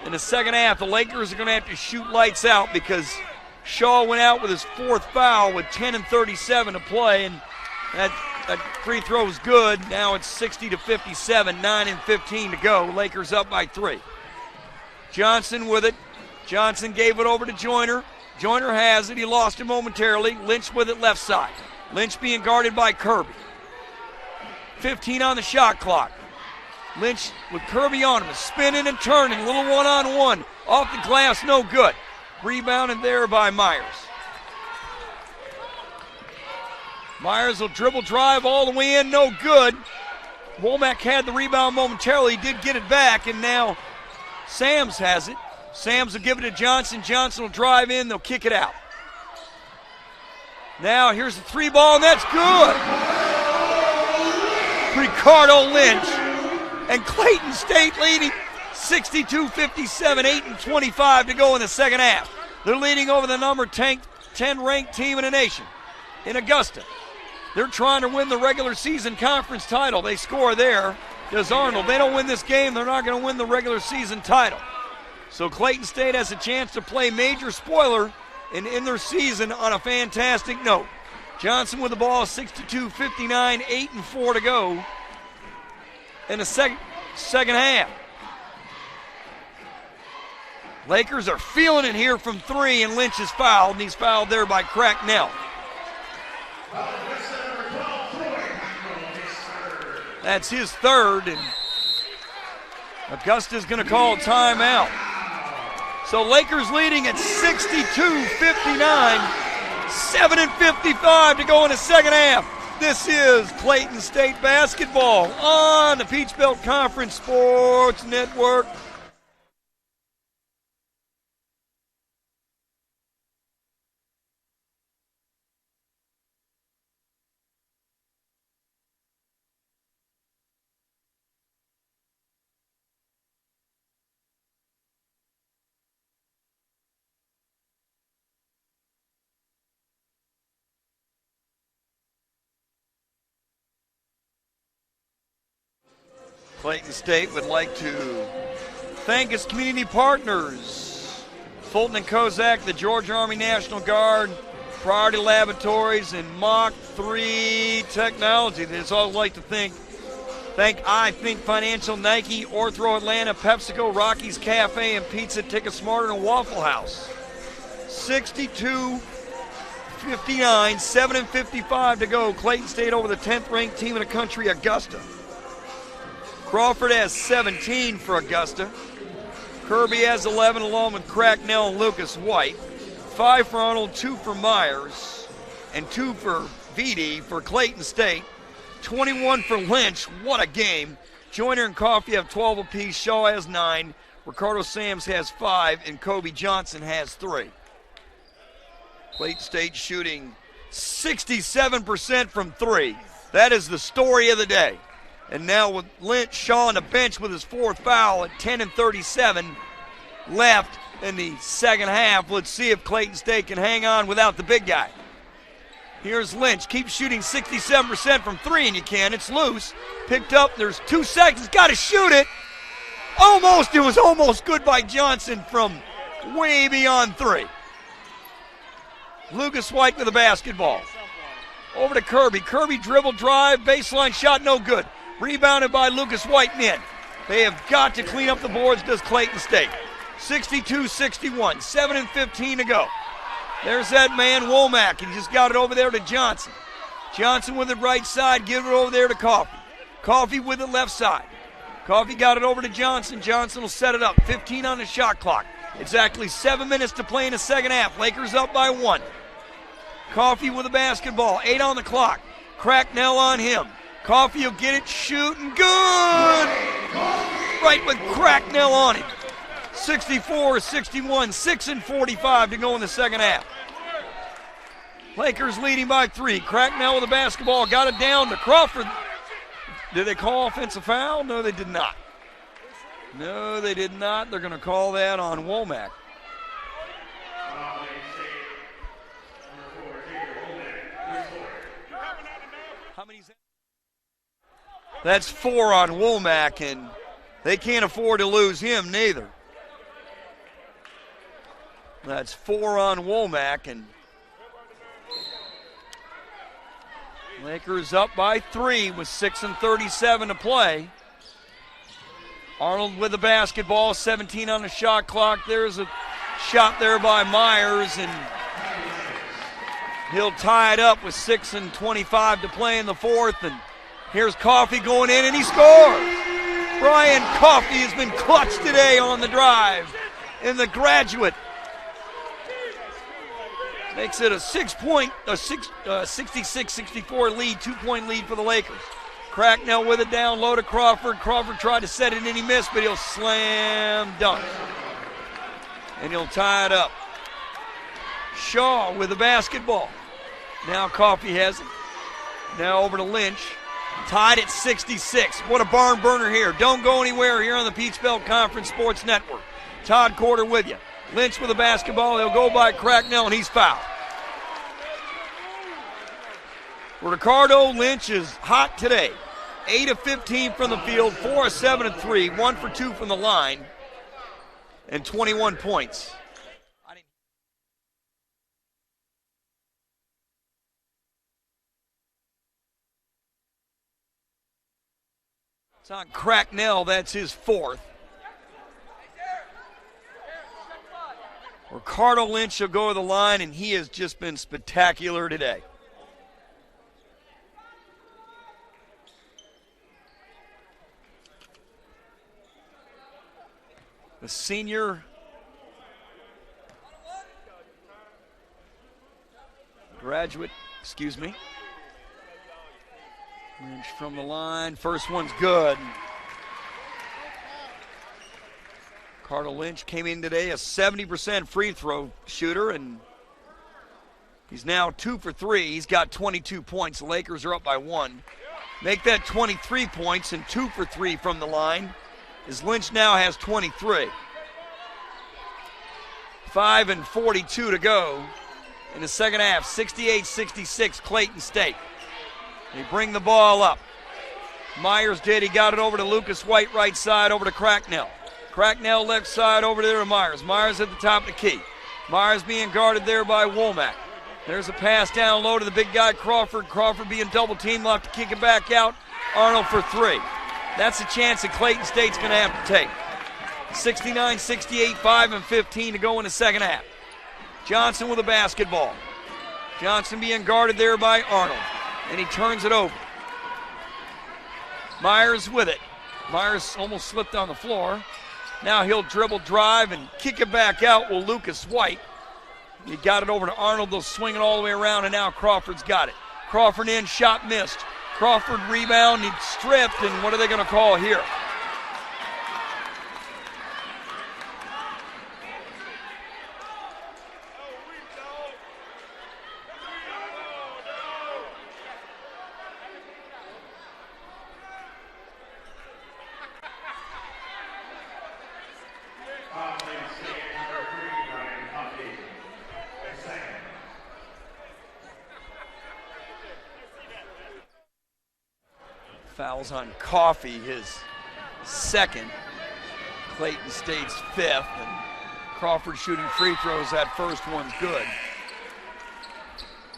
in the second half. The Lakers are going to have to shoot lights out because Shaw went out with his fourth foul with 10:37 to play, and that free throw is good. Now it's 60-57, 9:15 to go. Lakers up by 3. Johnson with it. Johnson gave it over to Joyner. Joyner has it. He lost it momentarily. Lynch with it left side. Lynch being guarded by Kirby. 15 on the shot clock. Lynch with Kirby on him, spinning and turning, a little one-on-one. Off the glass, no good. Rebounded there by Myers. Myers will dribble drive all the way in, no good. Womack had the rebound momentarily, he did get it back, and now Sams has it. Sams will give it to Johnson. Johnson will drive in, they'll kick it out. Now here's the 3 ball, and that's good. Ricardo Lynch. And Clayton State leading 62-57, 8:25 to go in the second half. They're leading over the number 10 ranked team in the nation, in Augusta. They're trying to win the regular season conference title. They score there. Does Arnold. They don't win this game, they're not going to win the regular season title. So Clayton State has a chance to play major spoiler and end their season on a fantastic note. Johnson with the ball, 62-59, 8-4 to go in the second half. Lakers are feeling it here from 3, and Lynch is fouled, and he's fouled there by Cracknell. That's his third, and Augusta's going to call a timeout. So Lakers leading at 62-59, 7:55 to go in the second half. This is Clayton State basketball on the Peach Belt Conference Sports Network. Clayton State would like to thank its community partners, Fulton and Kozak, the Georgia Army National Guard, Priority Laboratories, and Mach 3 Technology. They'd also like to thank I Think Financial, Nike, Orthro Atlanta, PepsiCo, Rocky's Cafe and Pizza, Ticket Smarter, and Waffle House. 62-59, 7:55 to go. Clayton State over the 10th ranked team in the country, Augusta. Crawford has 17 for Augusta. Kirby has 11 along with Cracknell and Lucas White. 5 for Arnold, 2 for Myers, and 2 for VD for Clayton State. 21 for Lynch. What a game. Joyner and Coffey have 12 apiece. Shaw has 9. Ricardo Sams has 5, and Kobe Johnson has 3. Clayton State shooting 67% from 3. That is the story of the day. And now with Lynch, Shaw on the bench with his 4th foul at 10:37 left in the second half. Let's see if Clayton State can hang on without the big guy. Here's Lynch, keeps shooting 67% from 3, and you can. It's loose. Picked up, there's 2 seconds, got to shoot it. Almost, it was almost good by Johnson from way beyond 3. Lucas White with the basketball. Over to Kirby. Kirby dribble drive, baseline shot, no good. Rebounded by Lucas White and in. They have got to clean up the boards, does Clayton State. 62-61, 7:15 to go. There's that man, Womack. He just got it over there to Johnson. Johnson with it right side, give it over there to Coffey. Coffey with it left side. Coffey got it over to Johnson. Johnson will set it up. 15 on the shot clock. Exactly 7 minutes to play in the second half. Lakers up by 1. Coffey with the basketball. 8 on the clock. Cracknell on him. Coffey will get it, shooting good. Right with Cracknell on him. 64-61, 6:45 to go in the second half. Lakers leading by 3. Cracknell with the basketball, got it down to Crawford. Did they call offensive foul? No, they did not. No, they did not. They're going to call that on Womack. How many? That's 4 on Womack, and they can't afford to lose him neither. That's 4 on Womack, and Lakers up by 3 with 6:37 to play. Arnold with the basketball, 17 on the shot clock. There's a shot there by Myers, and he'll tie it up with 6:25 to play in the fourth. And here's Coffey going in, and he scores. Brian Coffey has been clutch today on the drive, and the graduate makes it a 66-64 lead, 2-point lead for the Lakers. Cracknell with it down low to Crawford. Crawford tried to set it and he missed, but he'll slam dunk. And he'll tie it up. Shaw with the basketball. Now Coffey has it. Now over to Lynch. Tied at 66. What a barn burner here. Don't go anywhere here on the Peach Belt Conference Sports Network. Todd Corder with you. Lynch with the basketball. He'll go by Cracknell, and he's fouled. Ricardo Lynch is hot today. 8 of 15 from the field, 4 of 7 of 3, 1 for 2 from the line, and 21 points. It's on Cracknell, that's his 4th. Ricardo Lynch will go to the line, and he has just been spectacular today. The senior graduate, Lynch from the line. First one's good. Ricardo Lynch came in today a 70% free throw shooter, and he's now 2 for 3. He's got 22 points. The Lakers are up by 1. Make that 23 points and 2 for 3 from the line, as Lynch now has 23. 5:42 to go in the second half. 68-66 Clayton State. They bring the ball up. Myers did. He got it over to Lucas White, right side, over to Cracknell. Cracknell left side over there to Myers. Myers at the top of the key. Myers being guarded there by Womack. There's a pass down low to the big guy Crawford. Crawford being double teamed. Will have to kick it back out. Arnold for 3. That's a chance that Clayton State's going to have to take. 69-68, 5:15 to go in the second half. Johnson with the basketball. Johnson being guarded there by Arnold, and he turns it over. Myers with it. Myers almost slipped on the floor. Now he'll dribble, drive, and kick it back out with Lucas White. He got it over to Arnold. They'll swing it all the way around, and now Crawford's got it. Crawford in, shot missed. Crawford rebound, he stripped, and what are they going to call here? Fouls on Coffey, his 2nd. Clayton State's 5th. And Crawford shooting free throws. That first one's good.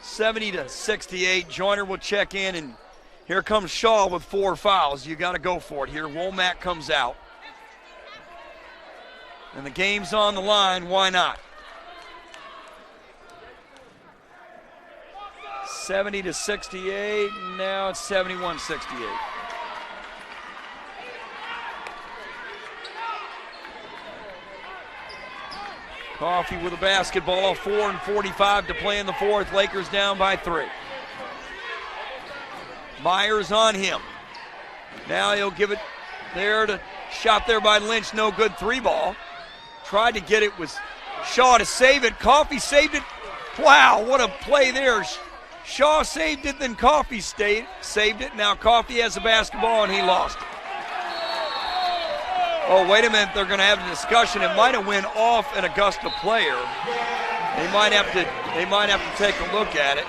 70-68. Joyner will check in, and here comes Shaw with 4 fouls. You got to go for it here. Womack comes out. And the game's on the line. Why not? 70-68. Now it's 71-68. Coffey with a basketball, 4:45 to play in the fourth. Lakers down by 3. Myers on him. Now he'll give it there to shot there by Lynch. No good 3-ball. Tried to get it, was Shaw to save it. Coffey saved it. Wow, what a play there. Shaw saved it, then Coffey saved it. Now Coffey has the basketball, and he lost it. Oh, wait a minute, they're going to have a discussion. It might have went off an Augusta player. They might have to take a look at it.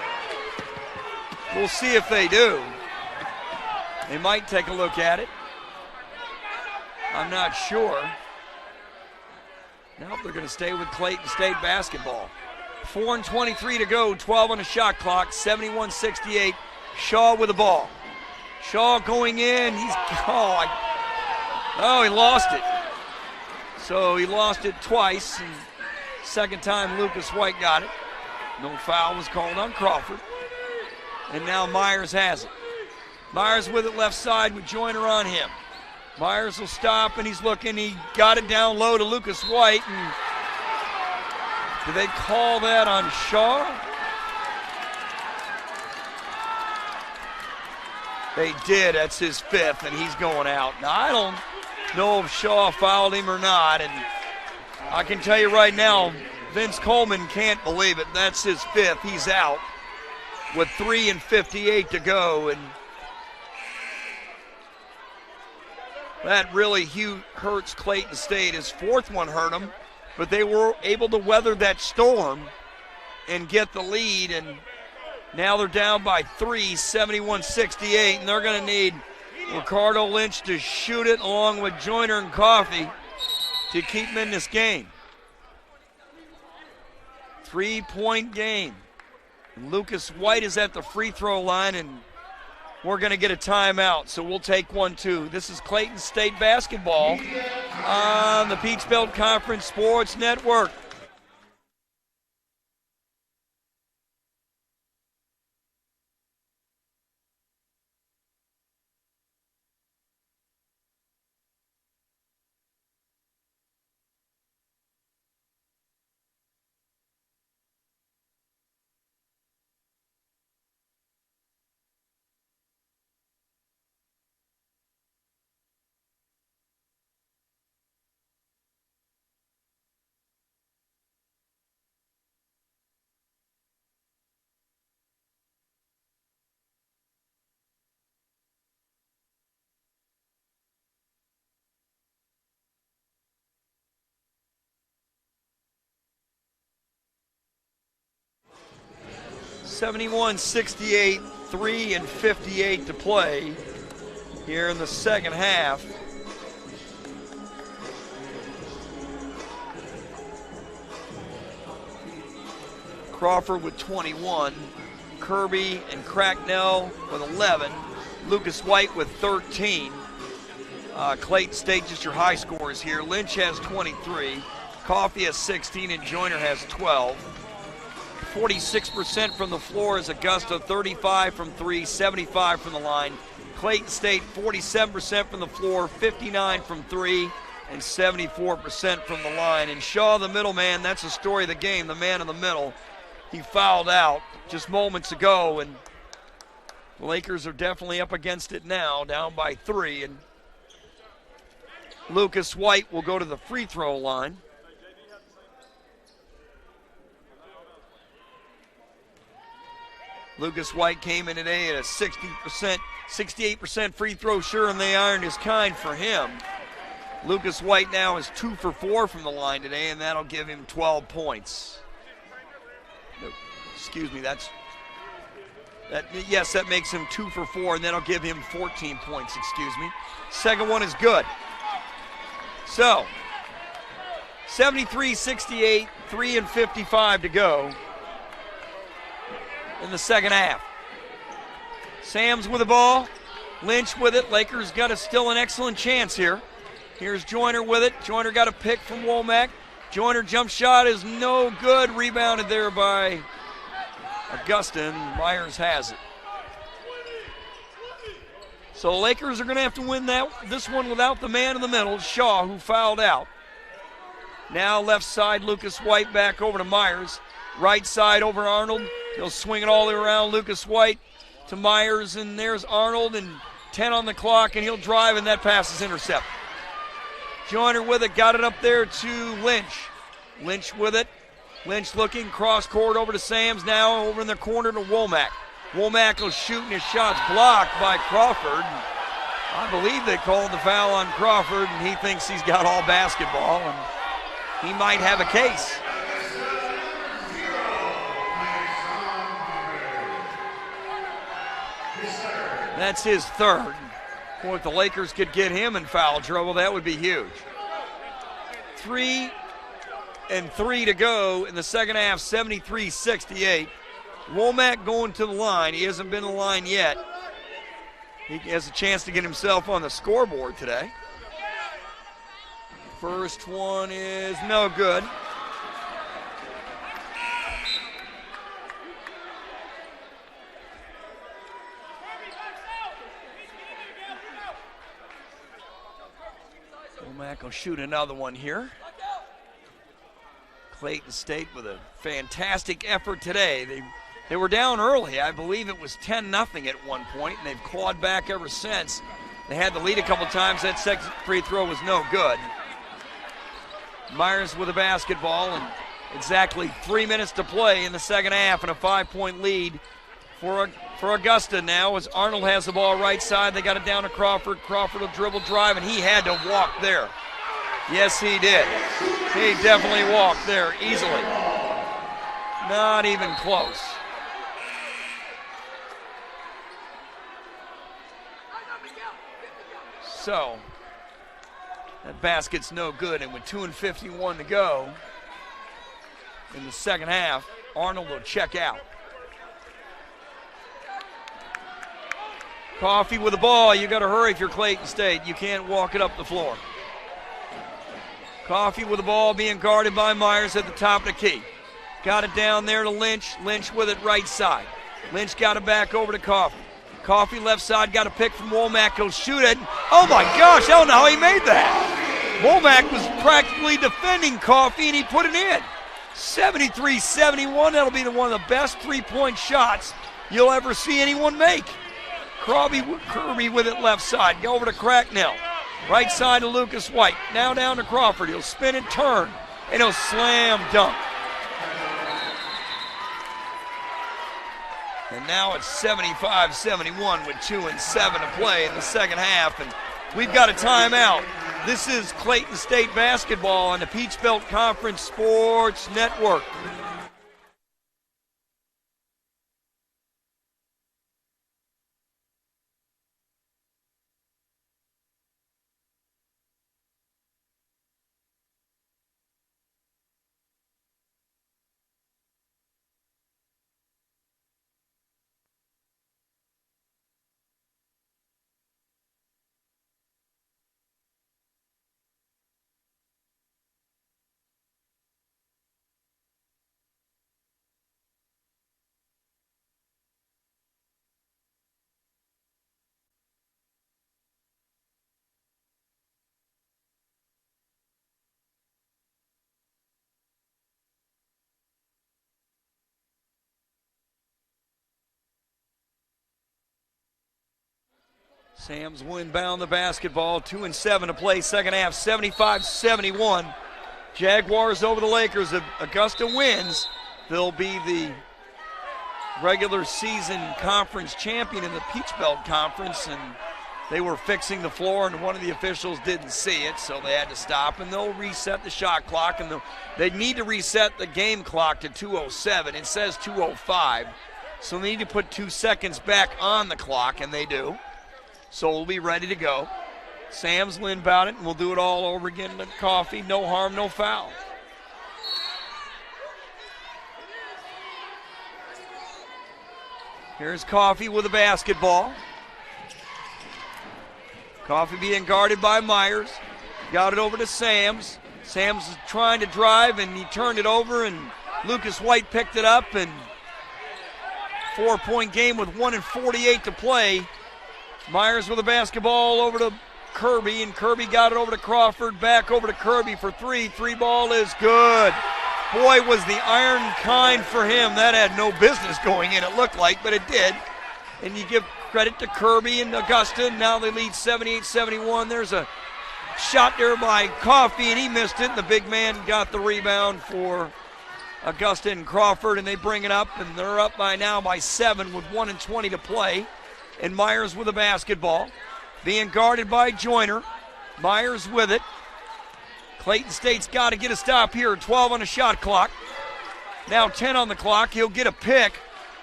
We'll see if they do. They might take a look at it. I'm not sure. Nope, they're going to stay with Clayton State basketball. 4:23 to go, 12 on the shot clock, 71-68. Shaw with the ball. Shaw going in. He lost it. So he lost it twice. And second time Lucas White got it. No foul was called on Crawford. And now Myers has it. Myers with it left side with Joyner on him. Myers will stop, and he's looking. He got it down low to Lucas White. And do they call that on Shaw? They did. That's his fifth, and he's going out. Now, I don't know if Shaw fouled him or not, and I can tell you right now, Vince Coleman can't believe it. That's his fifth. He's out with 3:58 to go, and that really hurts Clayton State. His fourth one hurt him, but they were able to weather that storm and get the lead, and now they're down by 3, 71-68, and they're going to need Ricardo Lynch to shoot it along with Joyner and Coffey to keep them in this game. 3-point game. Lucas White is at the free throw line, and we're going to get a timeout, so we'll take one too. This is Clayton State basketball on the Peach Belt Conference Sports Network. (71-68), 3:58 to play here in the second half. Crawford with 21, Kirby and Cracknell with 11, Lucas White with 13. Clayton State, just your high scorers here. Lynch has 23, Coffey has 16, and Joyner has 12. 46% from the floor is Augusta, 35 from 3, 75 from the line. Clayton State, 47% from the floor, 59 from 3, and 74% from the line. And Shaw, the middleman, that's the story of the game, the man in the middle. He fouled out just moments ago, and the Lakers are definitely up against it now, down by 3. And Lucas White will go to the free throw line. Lucas White came in today at a 68% free throw, sure, and they ironed his kind for him. Lucas White now is 2 for 4 from the line today, and that'll give him 12 points. No, excuse me, yes, that makes him 2 for 4, and that'll give him 14 points, excuse me. Second one is good. So, 73-68, 3:55 to go in the second half. Sam's with the ball, Lynch with it. Lakers got still an excellent chance here. Here's Joyner with it. Joyner got a pick from Womack. Joyner jump shot is no good. Rebounded there by Augusta, and Myers has it. So Lakers are going to have to win this one without the man in the middle, Shaw, who fouled out. Now left side, Lucas White back over to Myers. Right side over Arnold. He'll swing it all the way around. Lucas White to Myers, and there's Arnold, and 10 on the clock, and he'll drive, and that pass is intercepted. Joyner with it, got it up there to Lynch. Lynch with it. Lynch looking, cross court over to Sams, now over in the corner to Womack. Womack will shoot, and his shot's blocked by Crawford. I believe they called the foul on Crawford, and he thinks he's got all basketball, and he might have a case. That's his third. Boy, if the Lakers could get him in foul trouble, that would be huge. 3 2:03 to go in the second half, 73-68. Womack going to the line. He hasn't been to the line yet. He has a chance to get himself on the scoreboard today. First one is no good. Womack will shoot another one here. Clayton State with a fantastic effort today. They were down early. I believe it was 10-0 at one point, and they've clawed back ever since. They had the lead a couple times. That second free throw was no good. Myers with a basketball, and exactly 3 minutes to play in the second half, and a 5-point lead for Augusta now as Arnold has the ball right side. They got it down to Crawford. Crawford will dribble drive, and he had to walk there. Yes, he did. He definitely walked there easily. Not even close. So, that basket's no good, and with 2:51 to go in the second half, Arnold will check out. Coffee with the ball. You got to hurry if you're Clayton State. You can't walk it up the floor. Coffee with the ball being guarded by Myers at the top of the key. Got it down there to Lynch. Lynch with it right side. Lynch got it back over to Coffee. Coffee left side, got a pick from Womack. He'll shoot it. Oh my gosh, I don't know how he made that. Womack was practically defending Coffee, and he put it in. 73-71, that'll be one of the best three-point shots you'll ever see anyone make. Kirby with it left side. Go over to Cracknell. Right side to Lucas White. Now down to Crawford. He'll spin and turn, and he'll slam dunk. And now it's 75-71 with 2 and 7 to play in the second half. And we've got a timeout. This is Clayton State basketball on the Peach Belt Conference Sports Network. Sam's will inbound the basketball. 2 and 7 to play. Second half, 75-71. Jaguars over the Lakers. If Augusta wins, they'll be the regular season conference champion in the Peach Belt Conference. And they were fixing the floor, and one of the officials didn't see it, so they had to stop. And they'll reset the shot clock, and they need to reset the game clock to 2:07. It says 2:05, so they need to put 2 seconds back on the clock, and they do. So we'll be ready to go. Sam's will inbound it, and we'll do it all over again with Coffee. No harm, no foul. Here's Coffee with the basketball. Coffee being guarded by Myers. Got it over to Sams. Sams is trying to drive, and he turned it over, and Lucas White picked it up, and 4-point game with 1:48 to play. Myers with the basketball over to Kirby, and Kirby got it over to Crawford, back over to Kirby for three. Three ball is good. Boy, was the iron kind for him. That had no business going in, it looked like, but it did. And you give credit to Kirby and Augusta. Now they lead 78-71. There's a shot there by Coffee, and he missed it. And the big man got the rebound for Augusta and Crawford, and they bring it up, and they're up by 7 with 1:20 to play. And Myers with the basketball, being guarded by Joyner. Myers with it. Clayton State's got to get a stop here. 12 on the shot clock. Now 10 on the clock. He'll get a pick.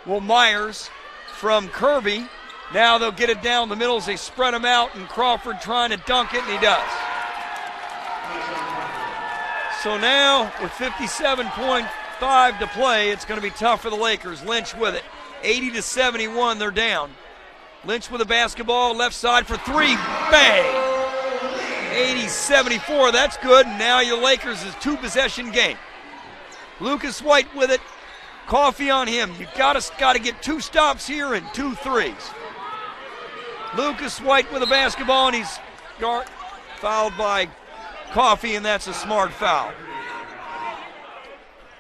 Well, Myers from Kirby. Now they'll get it down the middle as they spread him out, and Crawford trying to dunk it, and he does. So now with 57.5 to play, it's going to be tough for the Lakers. Lynch with it. 80-71, they're down. Lynch with the basketball, left side for three. Bang! 80-74, that's good. Now your Lakers is two-possession game. Lucas White with it. Coffee on him. You got to get two stops here and 2 threes. Lucas White with the basketball, and he's fouled by Coffee, and that's a smart foul.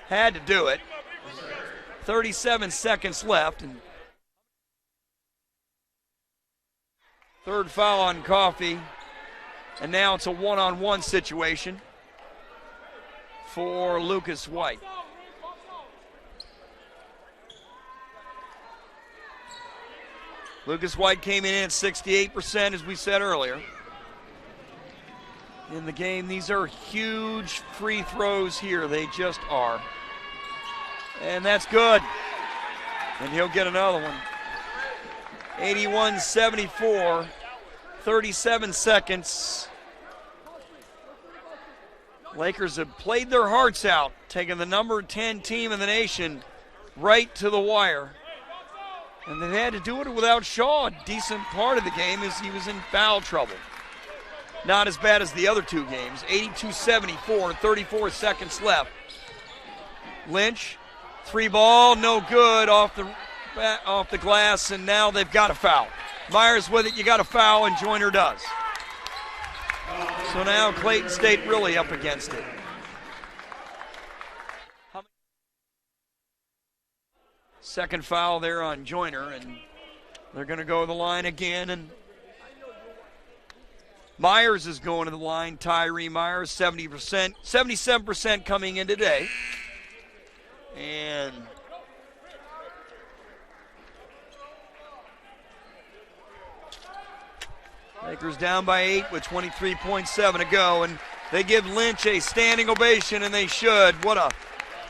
Had to do it. 37 seconds left. And third foul on Coffee. And now it's a one-on-one situation for Lucas White. Lucas White came in at 68%, as we said earlier. In the game, these are huge free throws here. They just are. And that's good. And he'll get another one. 81-74, 37 seconds. Lakers have played their hearts out, taking the number 10 team in the nation right to the wire. And they had to do it without Shaw. A decent part of the game is he was in foul trouble. Not as bad as the other two games. 82-74, 34 seconds left. Lynch, three ball, no good off the glass, and now they've got a foul. Myers with it, you got a foul, and Joyner does. So now Clayton State really up against it. Second foul there on Joyner, and they're going to go to the line again. And Myers is going to the line. Tyree Myers, 70%, 77% coming in today. And Lakers down by 8 with 23.7 to go, and they give Lynch a standing ovation, and they should. What a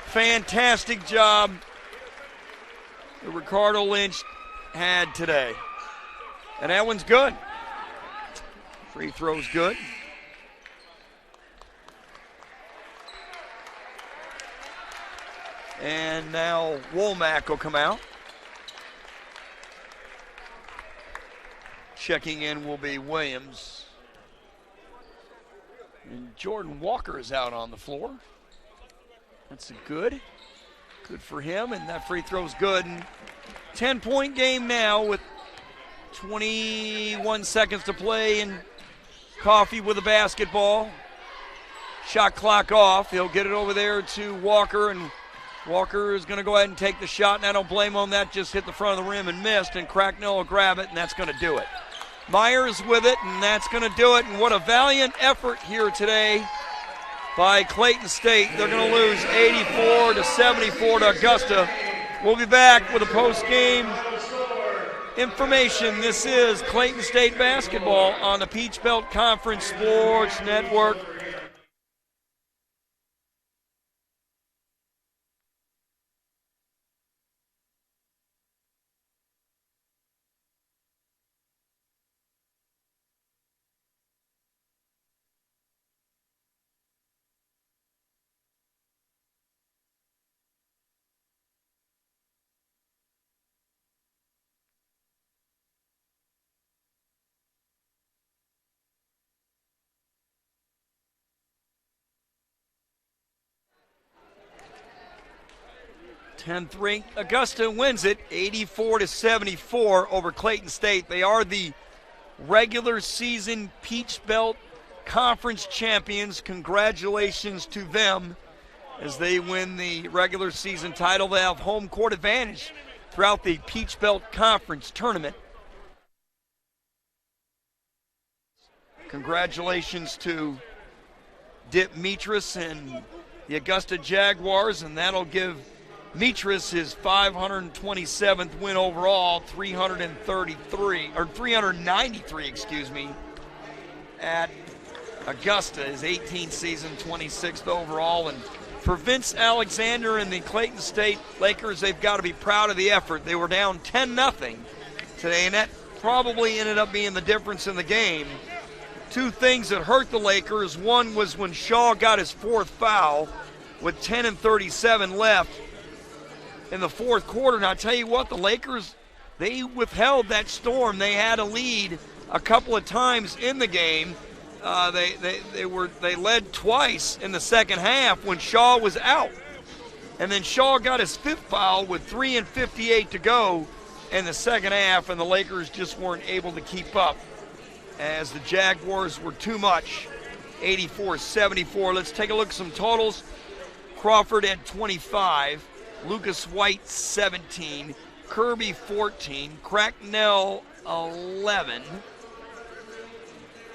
fantastic job that Ricardo Lynch had today. And that one's good. Free throw's good. And now Womack will come out. Checking in will be Williams. And Jordan Walker is out on the floor. That's good. Good for him, and that free throw's good. And 10-point game now with 21 seconds to play, and Coffee with the basketball. Shot clock off. He'll get it over there to Walker, and Walker is going to go ahead and take the shot, and I don't blame him. That just hit the front of the rim and missed, and Cracknell will grab it, and that's going to do it. Myers with it, and that's going to do it. And what a valiant effort here today by Clayton State. They're going to lose 84-74 to Augusta. We'll be back with a post-game information. This is Clayton State basketball on the Peach Belt Conference Sports Network. Ring. Augusta wins it 84-74 over Clayton State. They are the regular season Peach Belt Conference champions. Congratulations to them as they win the regular season title. They have home court advantage throughout the Peach Belt Conference tournament. Congratulations to Dip Mitras and the Augusta Jaguars, and that'll give Mitras his 527th win overall, 393 at Augusta, his 18th season, 26th overall. And for Vince Alexander and the Clayton State Lakers, they've got to be proud of the effort. They were down 10-0 today, and that probably ended up being the difference in the game. two things that hurt the Lakers. One was when Shaw got his fourth foul with 10:37 left in the fourth quarter. And I'll tell you what, the Lakers, they withheld that storm. They had a lead a couple of times in the game. They led twice in the second half when Shaw was out. And then Shaw got his fifth foul with 3:58 to go in the second half, and the Lakers just weren't able to keep up as the Jaguars were too much. 84-74. Let's take a look at some totals. Crawford had 25, Lucas White 17, Kirby 14, Cracknell 11,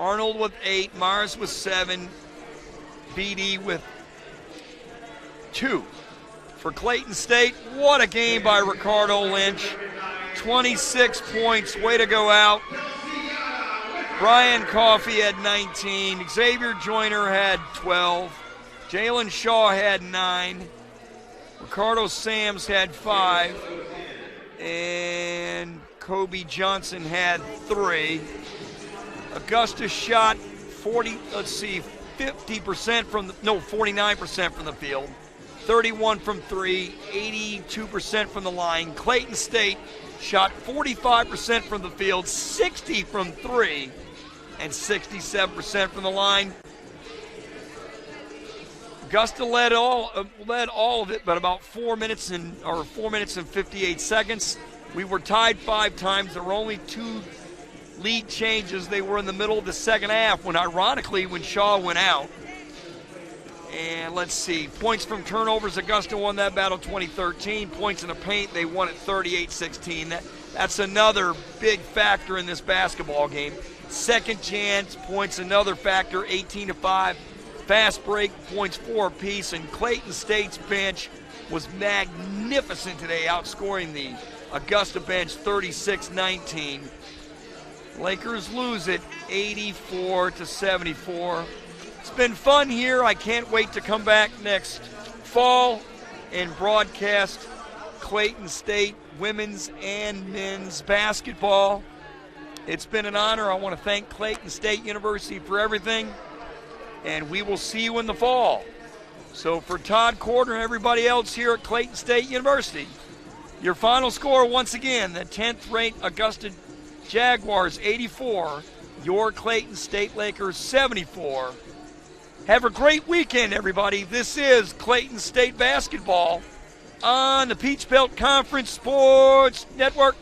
Arnold with 8, Myers with 7, BD with 2. For Clayton State, what a game by Ricardo Lynch. 26 points, way to go out. Brian Coffey had 19, Xavier Joyner had 12, Jalen Shaw had 9, Ricardo Sams had 5, and Kobe Johnson had 3. Augusta shot 49% from the field, 31 from 3, 82% from the line. Clayton State shot 45% from the field, 60 from 3, and 67% from the line. Augusta led all of it, but about 4 minutes and 58 seconds. We were tied 5 times. There were only 2 lead changes. They were in the middle of the second half when Shaw went out. And let's see, points from turnovers, Augusta won that battle 2013. Points in the paint, they won it 38-16. That's another big factor in this basketball game. Second chance, points another factor, 18-5. Fast break, points 4 apiece, and Clayton State's bench was magnificent today, outscoring the Augusta bench 36-19. Lakers lose it 84-74. It's been fun here. I can't wait to come back next fall and broadcast Clayton State women's and men's basketball. It's been an honor. I want to thank Clayton State University for everything, and we will see you in the fall. So for Todd Corder and everybody else here at Clayton State University, your final score once again, the 10th-ranked Augusta Jaguars 84, your Clayton State Lakers 74. Have a great weekend, everybody. This is Clayton State basketball on the Peach Belt Conference Sports Network.